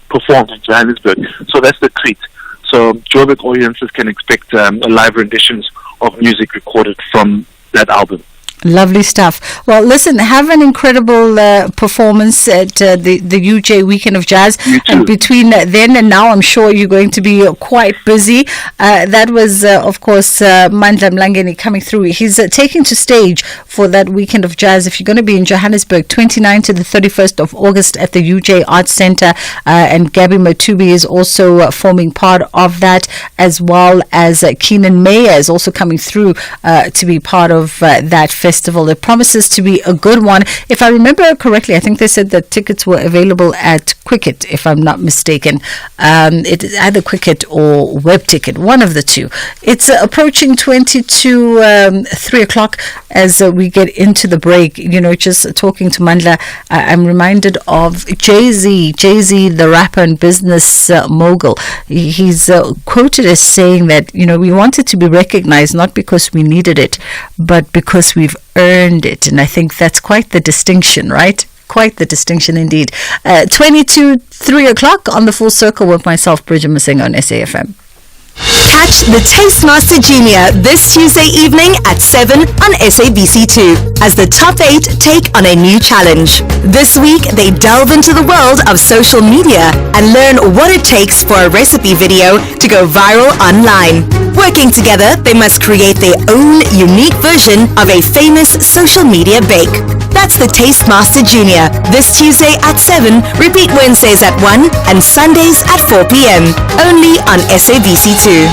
performed in Johannesburg. So that's the treat. So Joburg audiences can expect live renditions of music recorded from that album.
Lovely stuff. Well, listen, have an incredible performance at the UJ Weekend of Jazz. And between then and now, I'm sure you're going to be quite busy. That was, of course, Mandla Mlangeni coming through. He's taking to stage for that Weekend of Jazz. If you're going to be in Johannesburg, 29th to the 31st of August at the UJ Arts Centre, and Gabby Matubi is also forming part of that, as well as Keenan Mayer is also coming through to be part of that festival. It promises to be a good one. If I remember correctly, I think they said that tickets were available at Quicket, if I'm not mistaken. It is either Quicket or Web Ticket, one of the two. It's approaching 20 to 3 o'clock as we get into the break. Just talking to Mandla, I'm reminded of Jay-Z, the rapper and business mogul. He's quoted as saying that, we wanted to be recognized not because we needed it, but because we've earned it. And I think that's quite the distinction, right? Quite the distinction indeed. 20 to 3 o'clock on the Full Circle with myself, Bridget Masinga on SAFM.
Catch the Tastemaster Junior this Tuesday evening at 7 on SABC2 as the top 8 take on a new challenge. This week, they delve into the world of social media and learn what it takes for a recipe video to go viral online. Working together, they must create their own unique version of a famous social media bake. That's the Tastemaster Junior this Tuesday at 7, repeat Wednesdays at 1 and Sundays at 4 p.m. only on SABC2.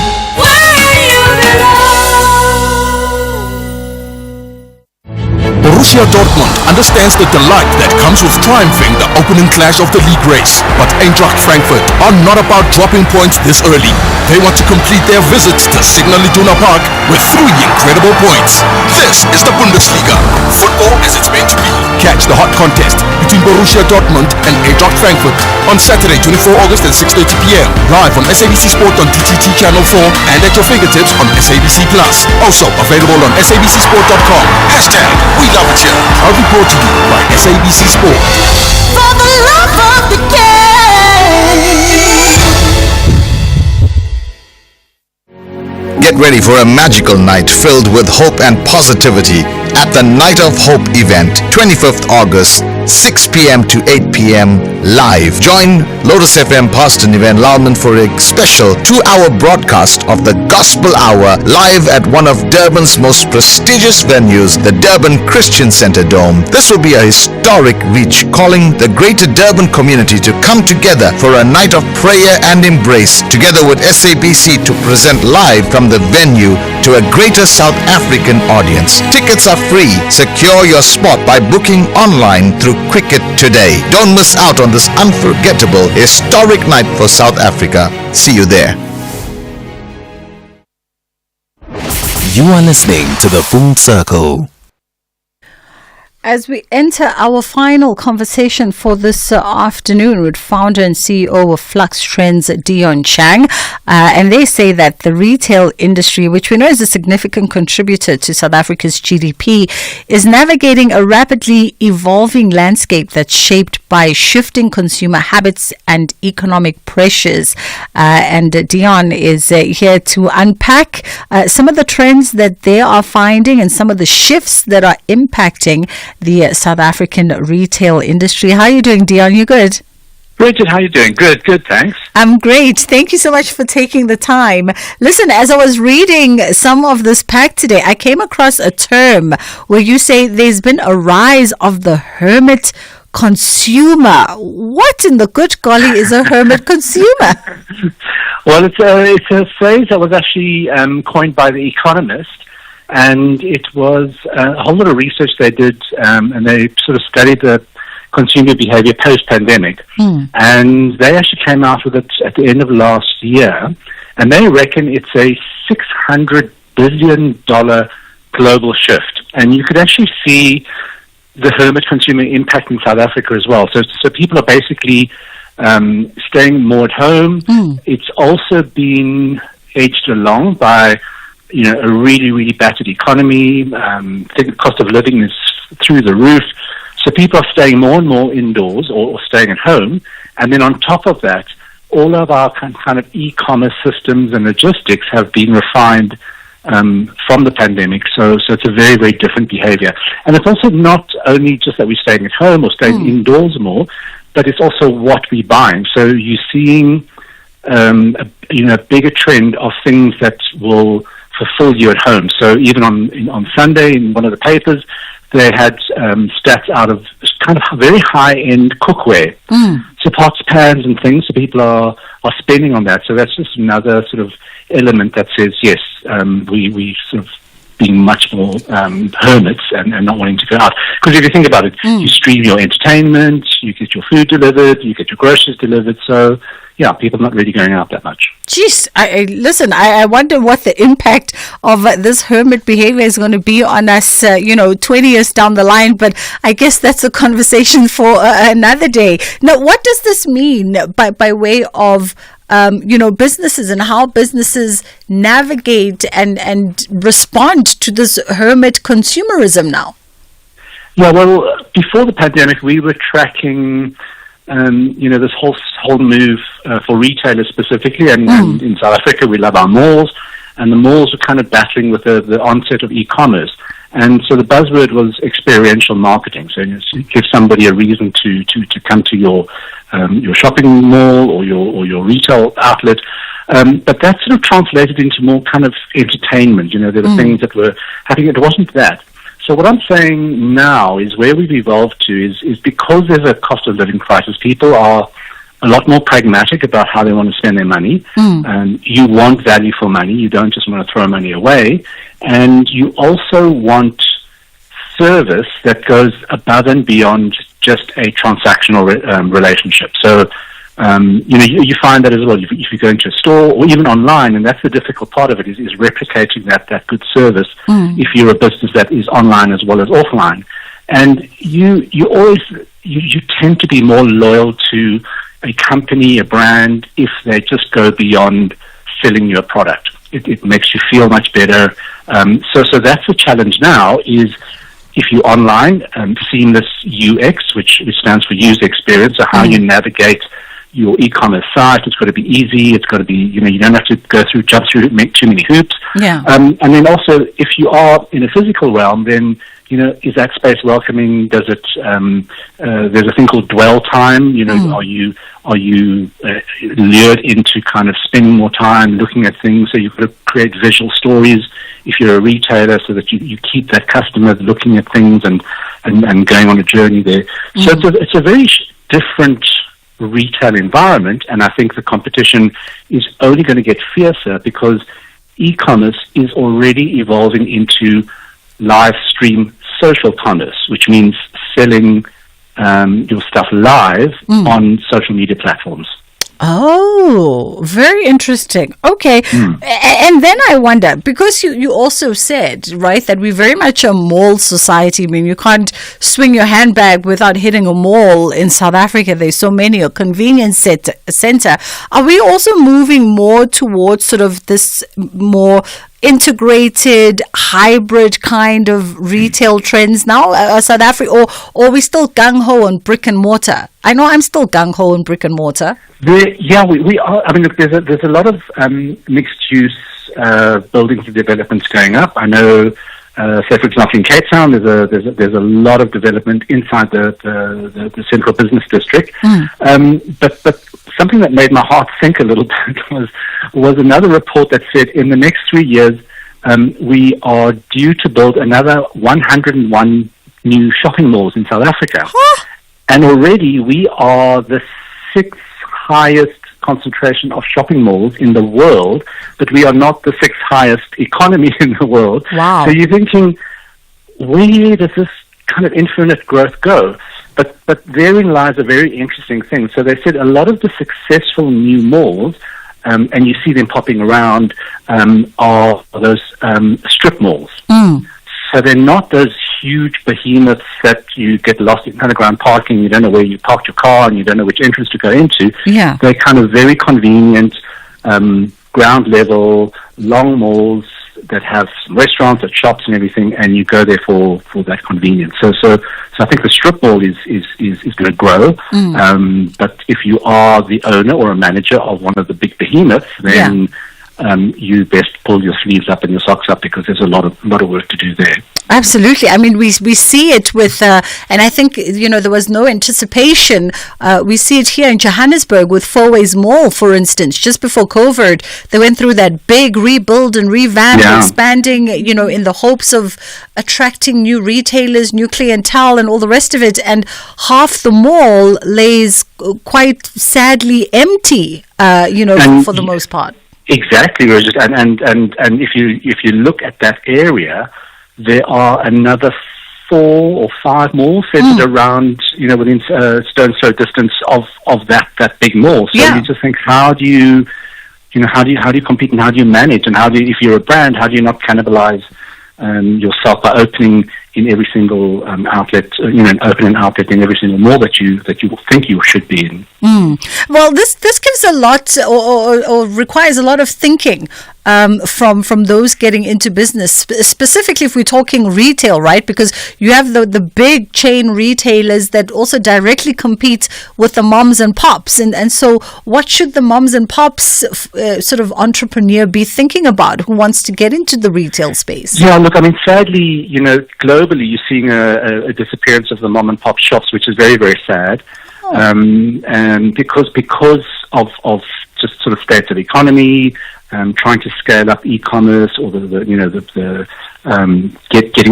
Borussia Dortmund understands the delight that comes with triumphing the opening clash of the league race. But Eintracht Frankfurt are not about dropping points this early. They want to complete their visits to Signal Iduna Park with 3 incredible points. This is the Bundesliga. Football as it's meant to be. Catch the hot contest between Borussia Dortmund and Eintracht Frankfurt on Saturday, 24 August at 6:30 p.m. Live on SABC Sport on DTT Channel 4 and at your fingertips on SABC Plus. Also available on sabcsport.com. Hashtag We Love It Here. Proudly brought to you by SABC Sport.
For the love of the game.
Get ready for a magical night filled with hope and positivity at the Night of Hope event, 25th August, 6 p.m. to 8 p.m. live. Join Lotus FM Pastor Niven Lauman for a special 2-hour broadcast of the Gospel Hour live at one of Durban's most prestigious venues, the Durban Christian Center Dome. This will be a historic reach, calling the greater Durban community to come together for a night of prayer and embrace, together with SABC to present live from the venue to a greater South African audience. Tickets are free. Secure your spot by booking online through Quicket today. Don't miss out on this unforgettable, historic night for South Africa. See you there.
You are listening to the Full Circle.
As we enter our final conversation for this afternoon with founder and CEO of Flux Trends, Dion Chang, and they say that the retail industry, which we know is a significant contributor to South Africa's GDP, is navigating a rapidly evolving landscape that's shaped by shifting consumer habits and economic pressures. And Dion is here to unpack some of the trends that they are finding and some of the shifts that are impacting the South African retail industry. How are you doing, Dion? You good?
Bridget, how are you doing? Good, thanks.
I'm great. Thank you so much for taking the time. Listen, as I was reading some of this pack today, I came across a term where you say there's been a rise of the hermit consumer. What in the good golly is a hermit consumer?
Well, it's a phrase that was actually coined by The Economist. And it was a whole lot of research they did, and they sort of studied the consumer behavior post-pandemic. And they actually came out with it at the end of last year, and they reckon it's a $600 billion global shift. And you could actually see the hermit consumer impact in South Africa as well. So people are basically staying more at home. It's also been edged along by a really, really battered economy. The cost of living is through the roof. So people are staying more and more indoors or staying at home. And then on top of that, all of our kind of e-commerce systems and logistics have been refined from the pandemic. So it's a very, very different behavior. And it's also not only just that we're staying at home or staying indoors more, but it's also what we're buying. So you're seeing a bigger trend of things that will fulfill you at home. So even on Sunday in one of the papers, they had stats out of kind of very high-end cookware. So pots, pans and things, so people are spending on that. So that's just another sort of element that says, yes, we sort of being much more hermits and not wanting to go out. Because if you think about it, you stream your entertainment, you get your food delivered, you get your groceries delivered. So yeah, people are not really going out that much.
Jeez, I wonder what the impact of this hermit behavior is going to be on us, 20 years down the line. But I guess that's a conversation for another day. Now, what does this mean by way of businesses and how businesses navigate and respond to this hermit consumerism now?
Yeah, well, before the pandemic, we were tracking this whole move for retailers specifically, and in South Africa we love our malls, and the malls are kind of battling with the onset of e-commerce. And so the buzzword was experiential marketing. So you give somebody a reason to come to your shopping mall or your retail outlet. But that sort of translated into more kind of entertainment. There were things that were happening. It wasn't that. So what I'm saying now is where we've evolved to is because there's a cost of living crisis, people are a lot more pragmatic about how they want to spend their money. You want value for money. You don't just want to throw money away. And you also want service that goes above and beyond just a transactional relationship. So, you find that as well. If you go into a store or even online, and that's the difficult part of it, is replicating that good service if you're a business that is online as well as offline. And you tend to be more loyal to a company, a brand, if they just go beyond selling you a product. It makes you feel much better. So that's the challenge now, is if you're online, seamless UX, which stands for user experience, so how you navigate your e-commerce site. It's got to be easy. It's got to be, you don't have to jump through, make too many hoops.
Yeah.
And then also, if you are in a physical realm, then, is that space welcoming? Does it, there's a thing called dwell time. Are you lured into kind of spending more time looking at things? So you've got to create visual stories if you're a retailer, so that you keep that customer looking at things and going on a journey there. So it's a very different retail environment, and I think the competition is only going to get fiercer because e-commerce is already evolving into live stream social commerce, which means selling your stuff live on social media platforms.
Oh, very interesting. Okay. And then I wonder, because you also said, right, that we're very much a mall society. I mean, you can't swing your handbag without hitting a mall in South Africa. There's so many, a convenience center. Are we also moving more towards sort of this more integrated hybrid kind of retail trends now, South Africa, or are we still gung-ho on brick and mortar? I know I'm still gung-ho on brick and mortar.
We are. I mean, look, there's a lot of mixed-use buildings and developments going up. I know, say for example, in Cape Town, there's a lot of development inside the central business district. But something that made my heart sink a little bit was another report that said in the next 3 years we are due to build another 101 new shopping malls in South Africa. And already we are the 6th highest concentration of shopping malls in the world, but we are not the 6th highest economy in the world.
Wow.
So you're thinking, where does this kind of infinite growth go? But therein lies a very interesting thing. So they said a lot of the successful new malls, and you see them popping around, are those strip malls. So they're not those huge behemoths that you get lost in underground parking. You don't know where you parked your car and you don't know which entrance to go into.
Yeah.
They're kind of very convenient, ground level, long malls that have some restaurants and shops and everything, and you go there for that convenience. So I think the strip mall is going to grow. But if you are the owner or a manager of one of the big behemoths, then you best pull your sleeves up and your socks up, because there's a lot of work to do there.
Absolutely. I mean, we see it with, and I think, there was no anticipation. We see it here in Johannesburg with Fourways Mall, for instance. Just before COVID, they went through that big rebuild and revamp, expanding, in the hopes of attracting new retailers, new clientele, and all the rest of it. And half the mall lays quite sadly empty, for the most part.
Exactly, Bridget. And if you look at that area, there are another 4 or 5 malls centered around, within stone's throw distance of that big mall. So you just think, how do you compete, and how do you manage, and if you're a brand, how do you not cannibalize yourself by opening in every single outlet, open an outlet in every single mall that you think you should be in.
Well, this gives a lot, or requires a lot of thinking. from those getting into business, specifically if we're talking retail, right? Because you have the big chain retailers that also directly compete with the moms and pops. And so what should the moms and pops sort of entrepreneur be thinking about who wants to get into the retail space?
Yeah, look, I mean, sadly, globally you're seeing a disappearance of the mom and pop shops, which is very, very sad. And because of just sort of state of economy, trying to scale up e-commerce or getting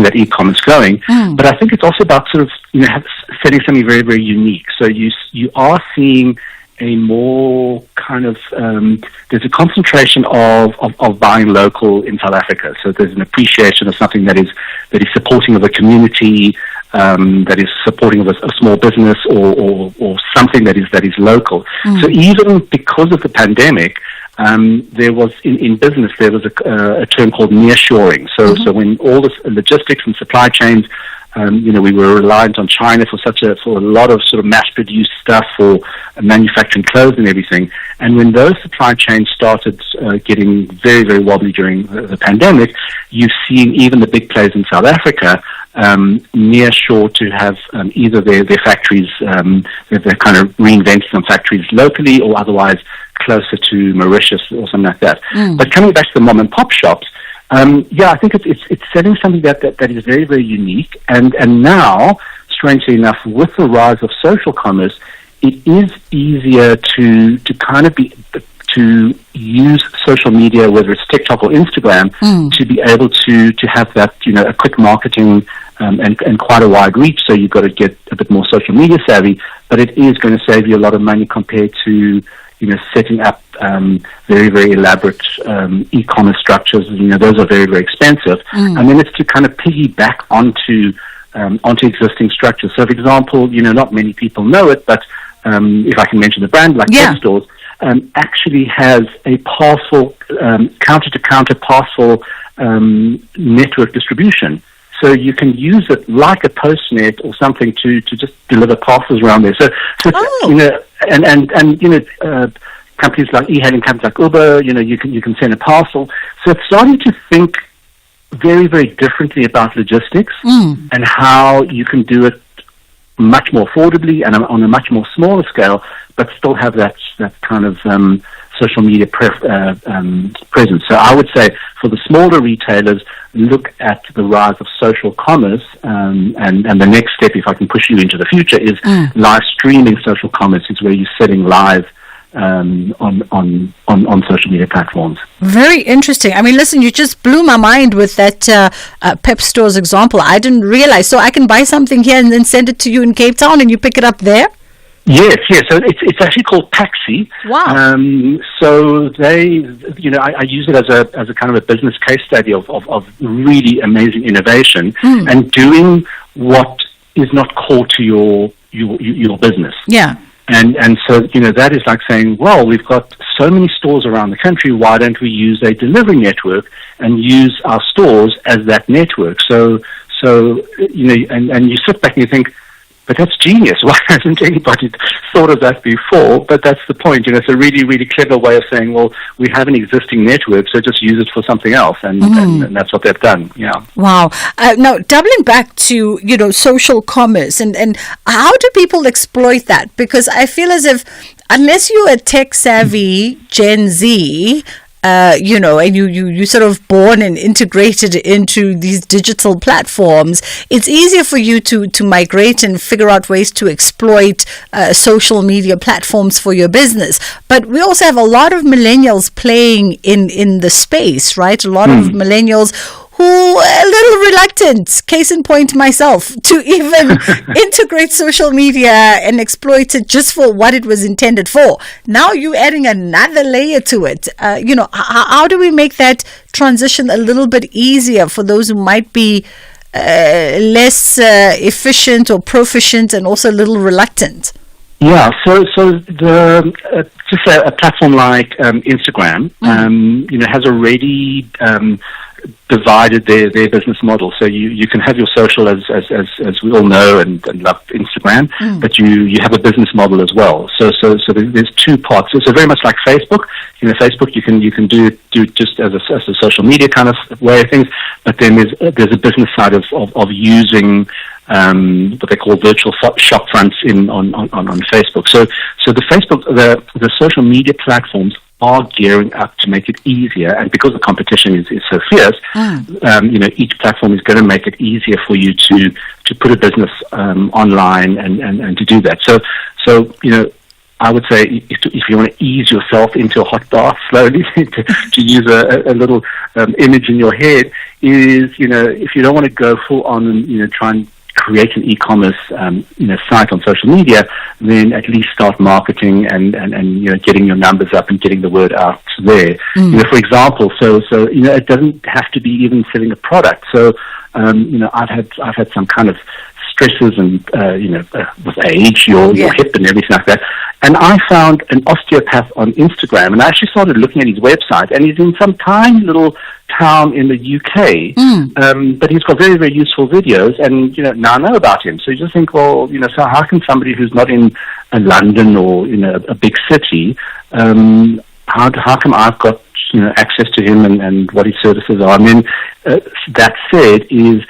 that e-commerce going. But I think it's also about sort of setting something very, very unique. So you are seeing a more kind of there's a concentration of buying local in South Africa. So there's an appreciation of something that is supporting of a community, that is supporting of a small business or something that is local. So even because of the pandemic, there was in business there was a term called nearshoring. So when all the logistics and supply chains, we were reliant on China for a lot of sort of mass-produced stuff for manufacturing clothes and everything. And when those supply chains started getting very, very wobbly during the pandemic, you've seen even the big players in South Africa near shore to have either their factories, they've kind of reinvented some factories locally or otherwise closer to Mauritius or something like that. But coming back to the mom and pop shops, I think it's setting something that is very, very unique. And now, strangely enough, with the rise of social commerce, it is easier to kind of to use social media, whether it's TikTok or Instagram, to be able to have that, a quick marketing and quite a wide reach. So you've got to get a bit more social media savvy, but it is going to save you a lot of money compared to setting up very, very elaborate e-commerce structures. Those are very, very expensive. And then it's to kind of piggyback onto existing structures. So, for example, not many people know it, but if I can mention the brand, like Pet Stores, actually has a parcel, counter-to-counter parcel network distribution. So you can use it like a postnet or something to just deliver parcels around there. So companies like e-hailing companies like Uber, you can send a parcel. So it's starting to think very, very differently about logistics and how you can do it much more affordably and on a much more smaller scale, but still have that kind of social media presence. So I would say for the smaller retailers, look at the rise of social commerce, and the next step, if I can push you into the future, is live streaming social commerce, is where you're sitting live on social media platforms.
Very interesting. I mean, listen, you just blew my mind with that Pep Stores example. I didn't realize. So I can buy something here and then send it to you in Cape Town and you pick it up there?
Yes. So it's actually called Paxi.
Wow.
So they, I use it as a kind of a business case study of really amazing innovation and doing what is not core to your business.
Yeah.
And so, that is like saying, well, we've got so many stores around the country, why don't we use a delivery network and use our stores as that network? So and you sit back and you think, but that's genius. Why hasn't anybody thought of that before? But that's the point. It's a really, really clever way of saying, well, we have an existing network, so just use it for something else. And that's what they've done. Yeah.
Wow. Now, doubling back to, social commerce and how do people exploit that? Because I feel as if unless you're a tech-savvy Gen Z, and you sort of born and integrated into these digital platforms, it's easier for you to migrate and figure out ways to exploit social media platforms for your business. But we also have a lot of millennials playing in the space, right? A lot of millennials who are a little reluctant, case in point myself, to even integrate social media and exploit it just for what it was intended for. Now you're adding another layer to it. How do we make that transition a little bit easier for those who might be less efficient or proficient and also a little reluctant?
Yeah, so just a platform like Instagram, has already divided their business model. So you can have your social as we all know and love Instagram, but you have a business model as well. So there's two parts. So very much like Facebook. Facebook you can do just as a social media kind of way of things, but then there's a business side of using what they call virtual shop fronts on Facebook. So the Facebook the social media platforms are gearing up to make it easier, and because the competition is so fierce, each platform is going to make it easier for you to put a business online and to do that. So I would say if you want to ease yourself into a hot bath slowly, to use a little image in your head, is if you don't want to go full on and try and create an e-commerce site on social media, then at least start marketing and getting your numbers up and getting the word out there. For example, so it doesn't have to be even selling a product. So I've had some kind of stresses and with age, your hip and everything like that. And I found an osteopath on Instagram, and I actually started looking at his website, and he's in some tiny little town in the UK, but he's got very, very useful videos, and now I know about him. So you just think, well, so how can somebody who's not in London or a big city, how come I've got access to him and what his services are? I mean, that said, is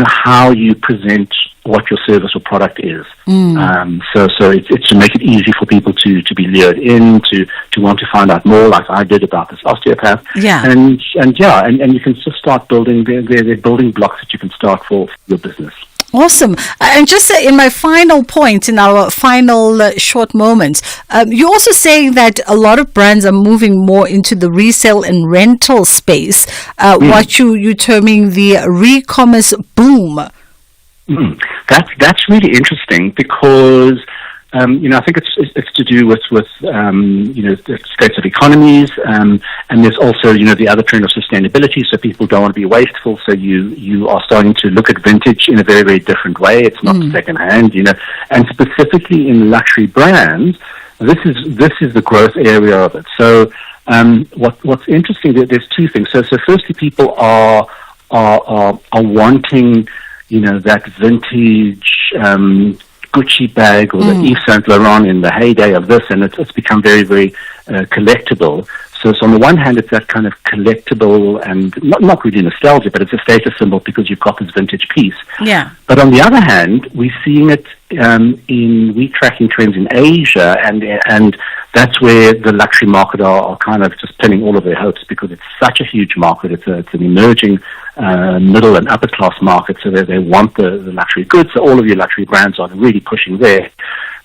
how you present what your service or product is. So it's to make it easy for people to be lured in, to want to find out more, like I did about this osteopath. And you can just start building the building blocks that you can start for your business.
Awesome. And just in my final point, in our final short moments, you're also saying that a lot of brands are moving more into the resale and rental space, what you're terming the re-commerce boom.
That's really interesting because I think it's to do with the states of economies, and there's also the other trend of sustainability. So people don't want to be wasteful. So you are starting to look at vintage in a very, very different way. It's not secondhand, and specifically in luxury brands, this is the growth area of it. So what's interesting, there's two things. So firstly, people are wanting that vintage Gucci bag or the Yves Saint Laurent in the heyday of this, and it's become very, very collectible. So on the one hand, it's that kind of collectible and not really nostalgia, but it's a status symbol because you've got this vintage piece.
Yeah.
But on the other hand, we're seeing it we're tracking trends in Asia, and that's where the luxury market are kind of just pinning all of their hopes because it's such a huge market. It's an emerging middle and upper class market, so they want the luxury goods. So all of your luxury brands are really pushing there.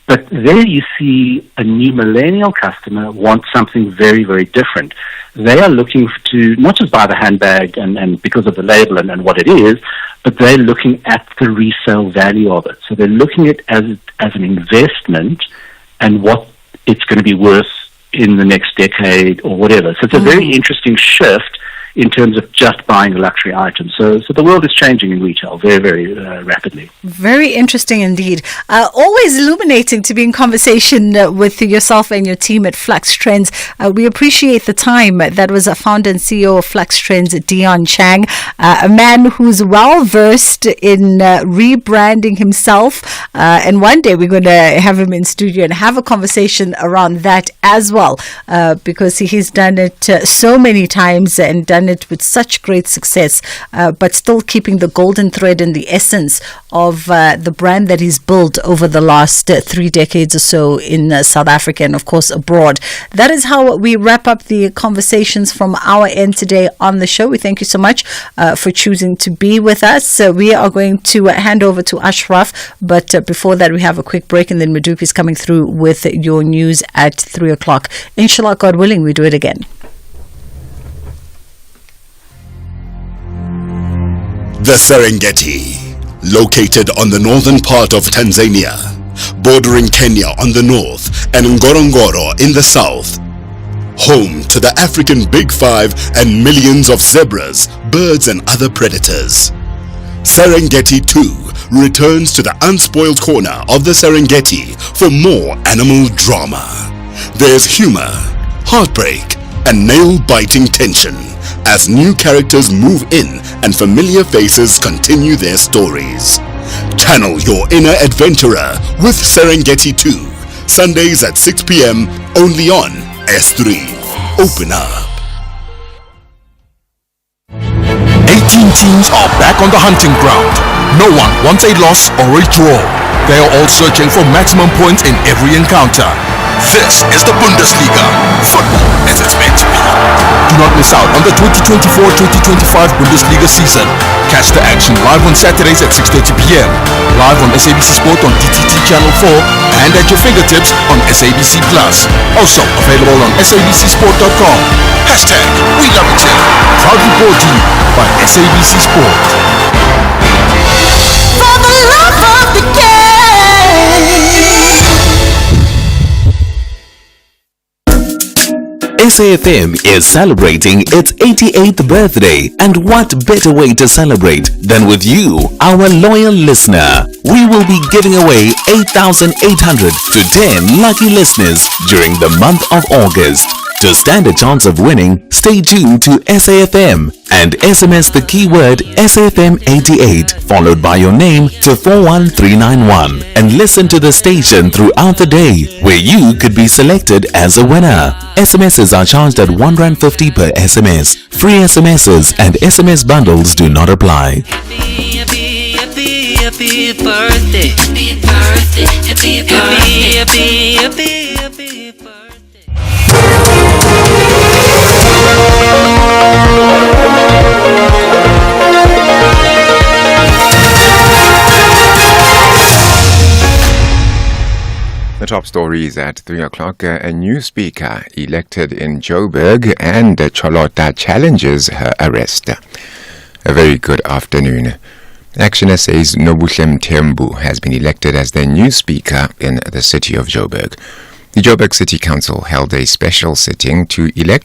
But there you see a new millennial customer want something very, very different. They are looking to not just buy the handbag and because of the label and what it is, but they're looking at the resale value of it. So they're looking at it as an investment and what it's going to be worth in the next decade or whatever. So it's a very interesting shift in terms of just buying a luxury item. So the world is changing in retail very, very rapidly.
Very interesting indeed. Always illuminating to be in conversation with yourself and your team at Flux Trends. We appreciate the time. That was a founder and CEO of Flux Trends, Dion Chang, a man who's well versed in rebranding himself. And one day we're going to have him in studio and have a conversation around that as well, because he's done it so many times and done it with such great success, but still keeping the golden thread and the essence of the brand that he's built over the last 3 decades or so in South Africa and of course abroad. That is how we wrap up the conversations from our end today on the show. We thank you so much for choosing to be with us. We are going to hand over to Ashraf, but before that we have a quick break, and then Madupi is coming through with your news at 3 o'clock. Inshallah, God willing, we do it again.
The Serengeti, located on the northern part of Tanzania, bordering Kenya on the north and Ngorongoro in the south. Home to the African Big Five and millions of zebras, birds and other predators. Serengeti 2 returns to the unspoiled corner of the Serengeti for more animal drama. There's humor, heartbreak and nail-biting tension. as new characters move in and familiar faces continue their stories. Channel your inner adventurer with Serengeti 2, Sundays at 6 p.m. only on S3. Open up.
18 teams are back on the hunting ground. No one wants a loss or a draw. They are all searching for maximum points in every encounter. This is the Bundesliga. Football as it's meant to be. Do not miss out on the 2024-2025 Bundesliga season. Catch the action live on Saturdays at 6:30 p.m. Live on SABC Sport on DTT Channel 4 and at your fingertips on SABC Plus. Also available on sabcsport.com. Hashtag We Love It Here. Proudly brought to you by SABC Sport.
For the love of the game.
SAFM is celebrating its 88th birthday, and what better way to celebrate than with you, our loyal listener. We will be giving away 8,800 to 10 lucky listeners during the month of August. To stand a chance of winning, stay tuned to SAFM and SMS the keyword SAFM88 followed by your name to 41391 and listen to the station throughout the day where you could be selected as a winner. SMSs are charged at R1.50 per SMS. Free SMSs and SMS bundles do not apply.
Happy birthday. Happy birthday. Happy birthday. Happy birthday.
The top stories at 3 o'clock. A new speaker elected in Joburg and Cholota challenges her arrest. A very good afternoon. Action SA's Nobuhle Mthembu has been elected as the new speaker in the city of Joburg. The Joburg City Council held a special sitting to elect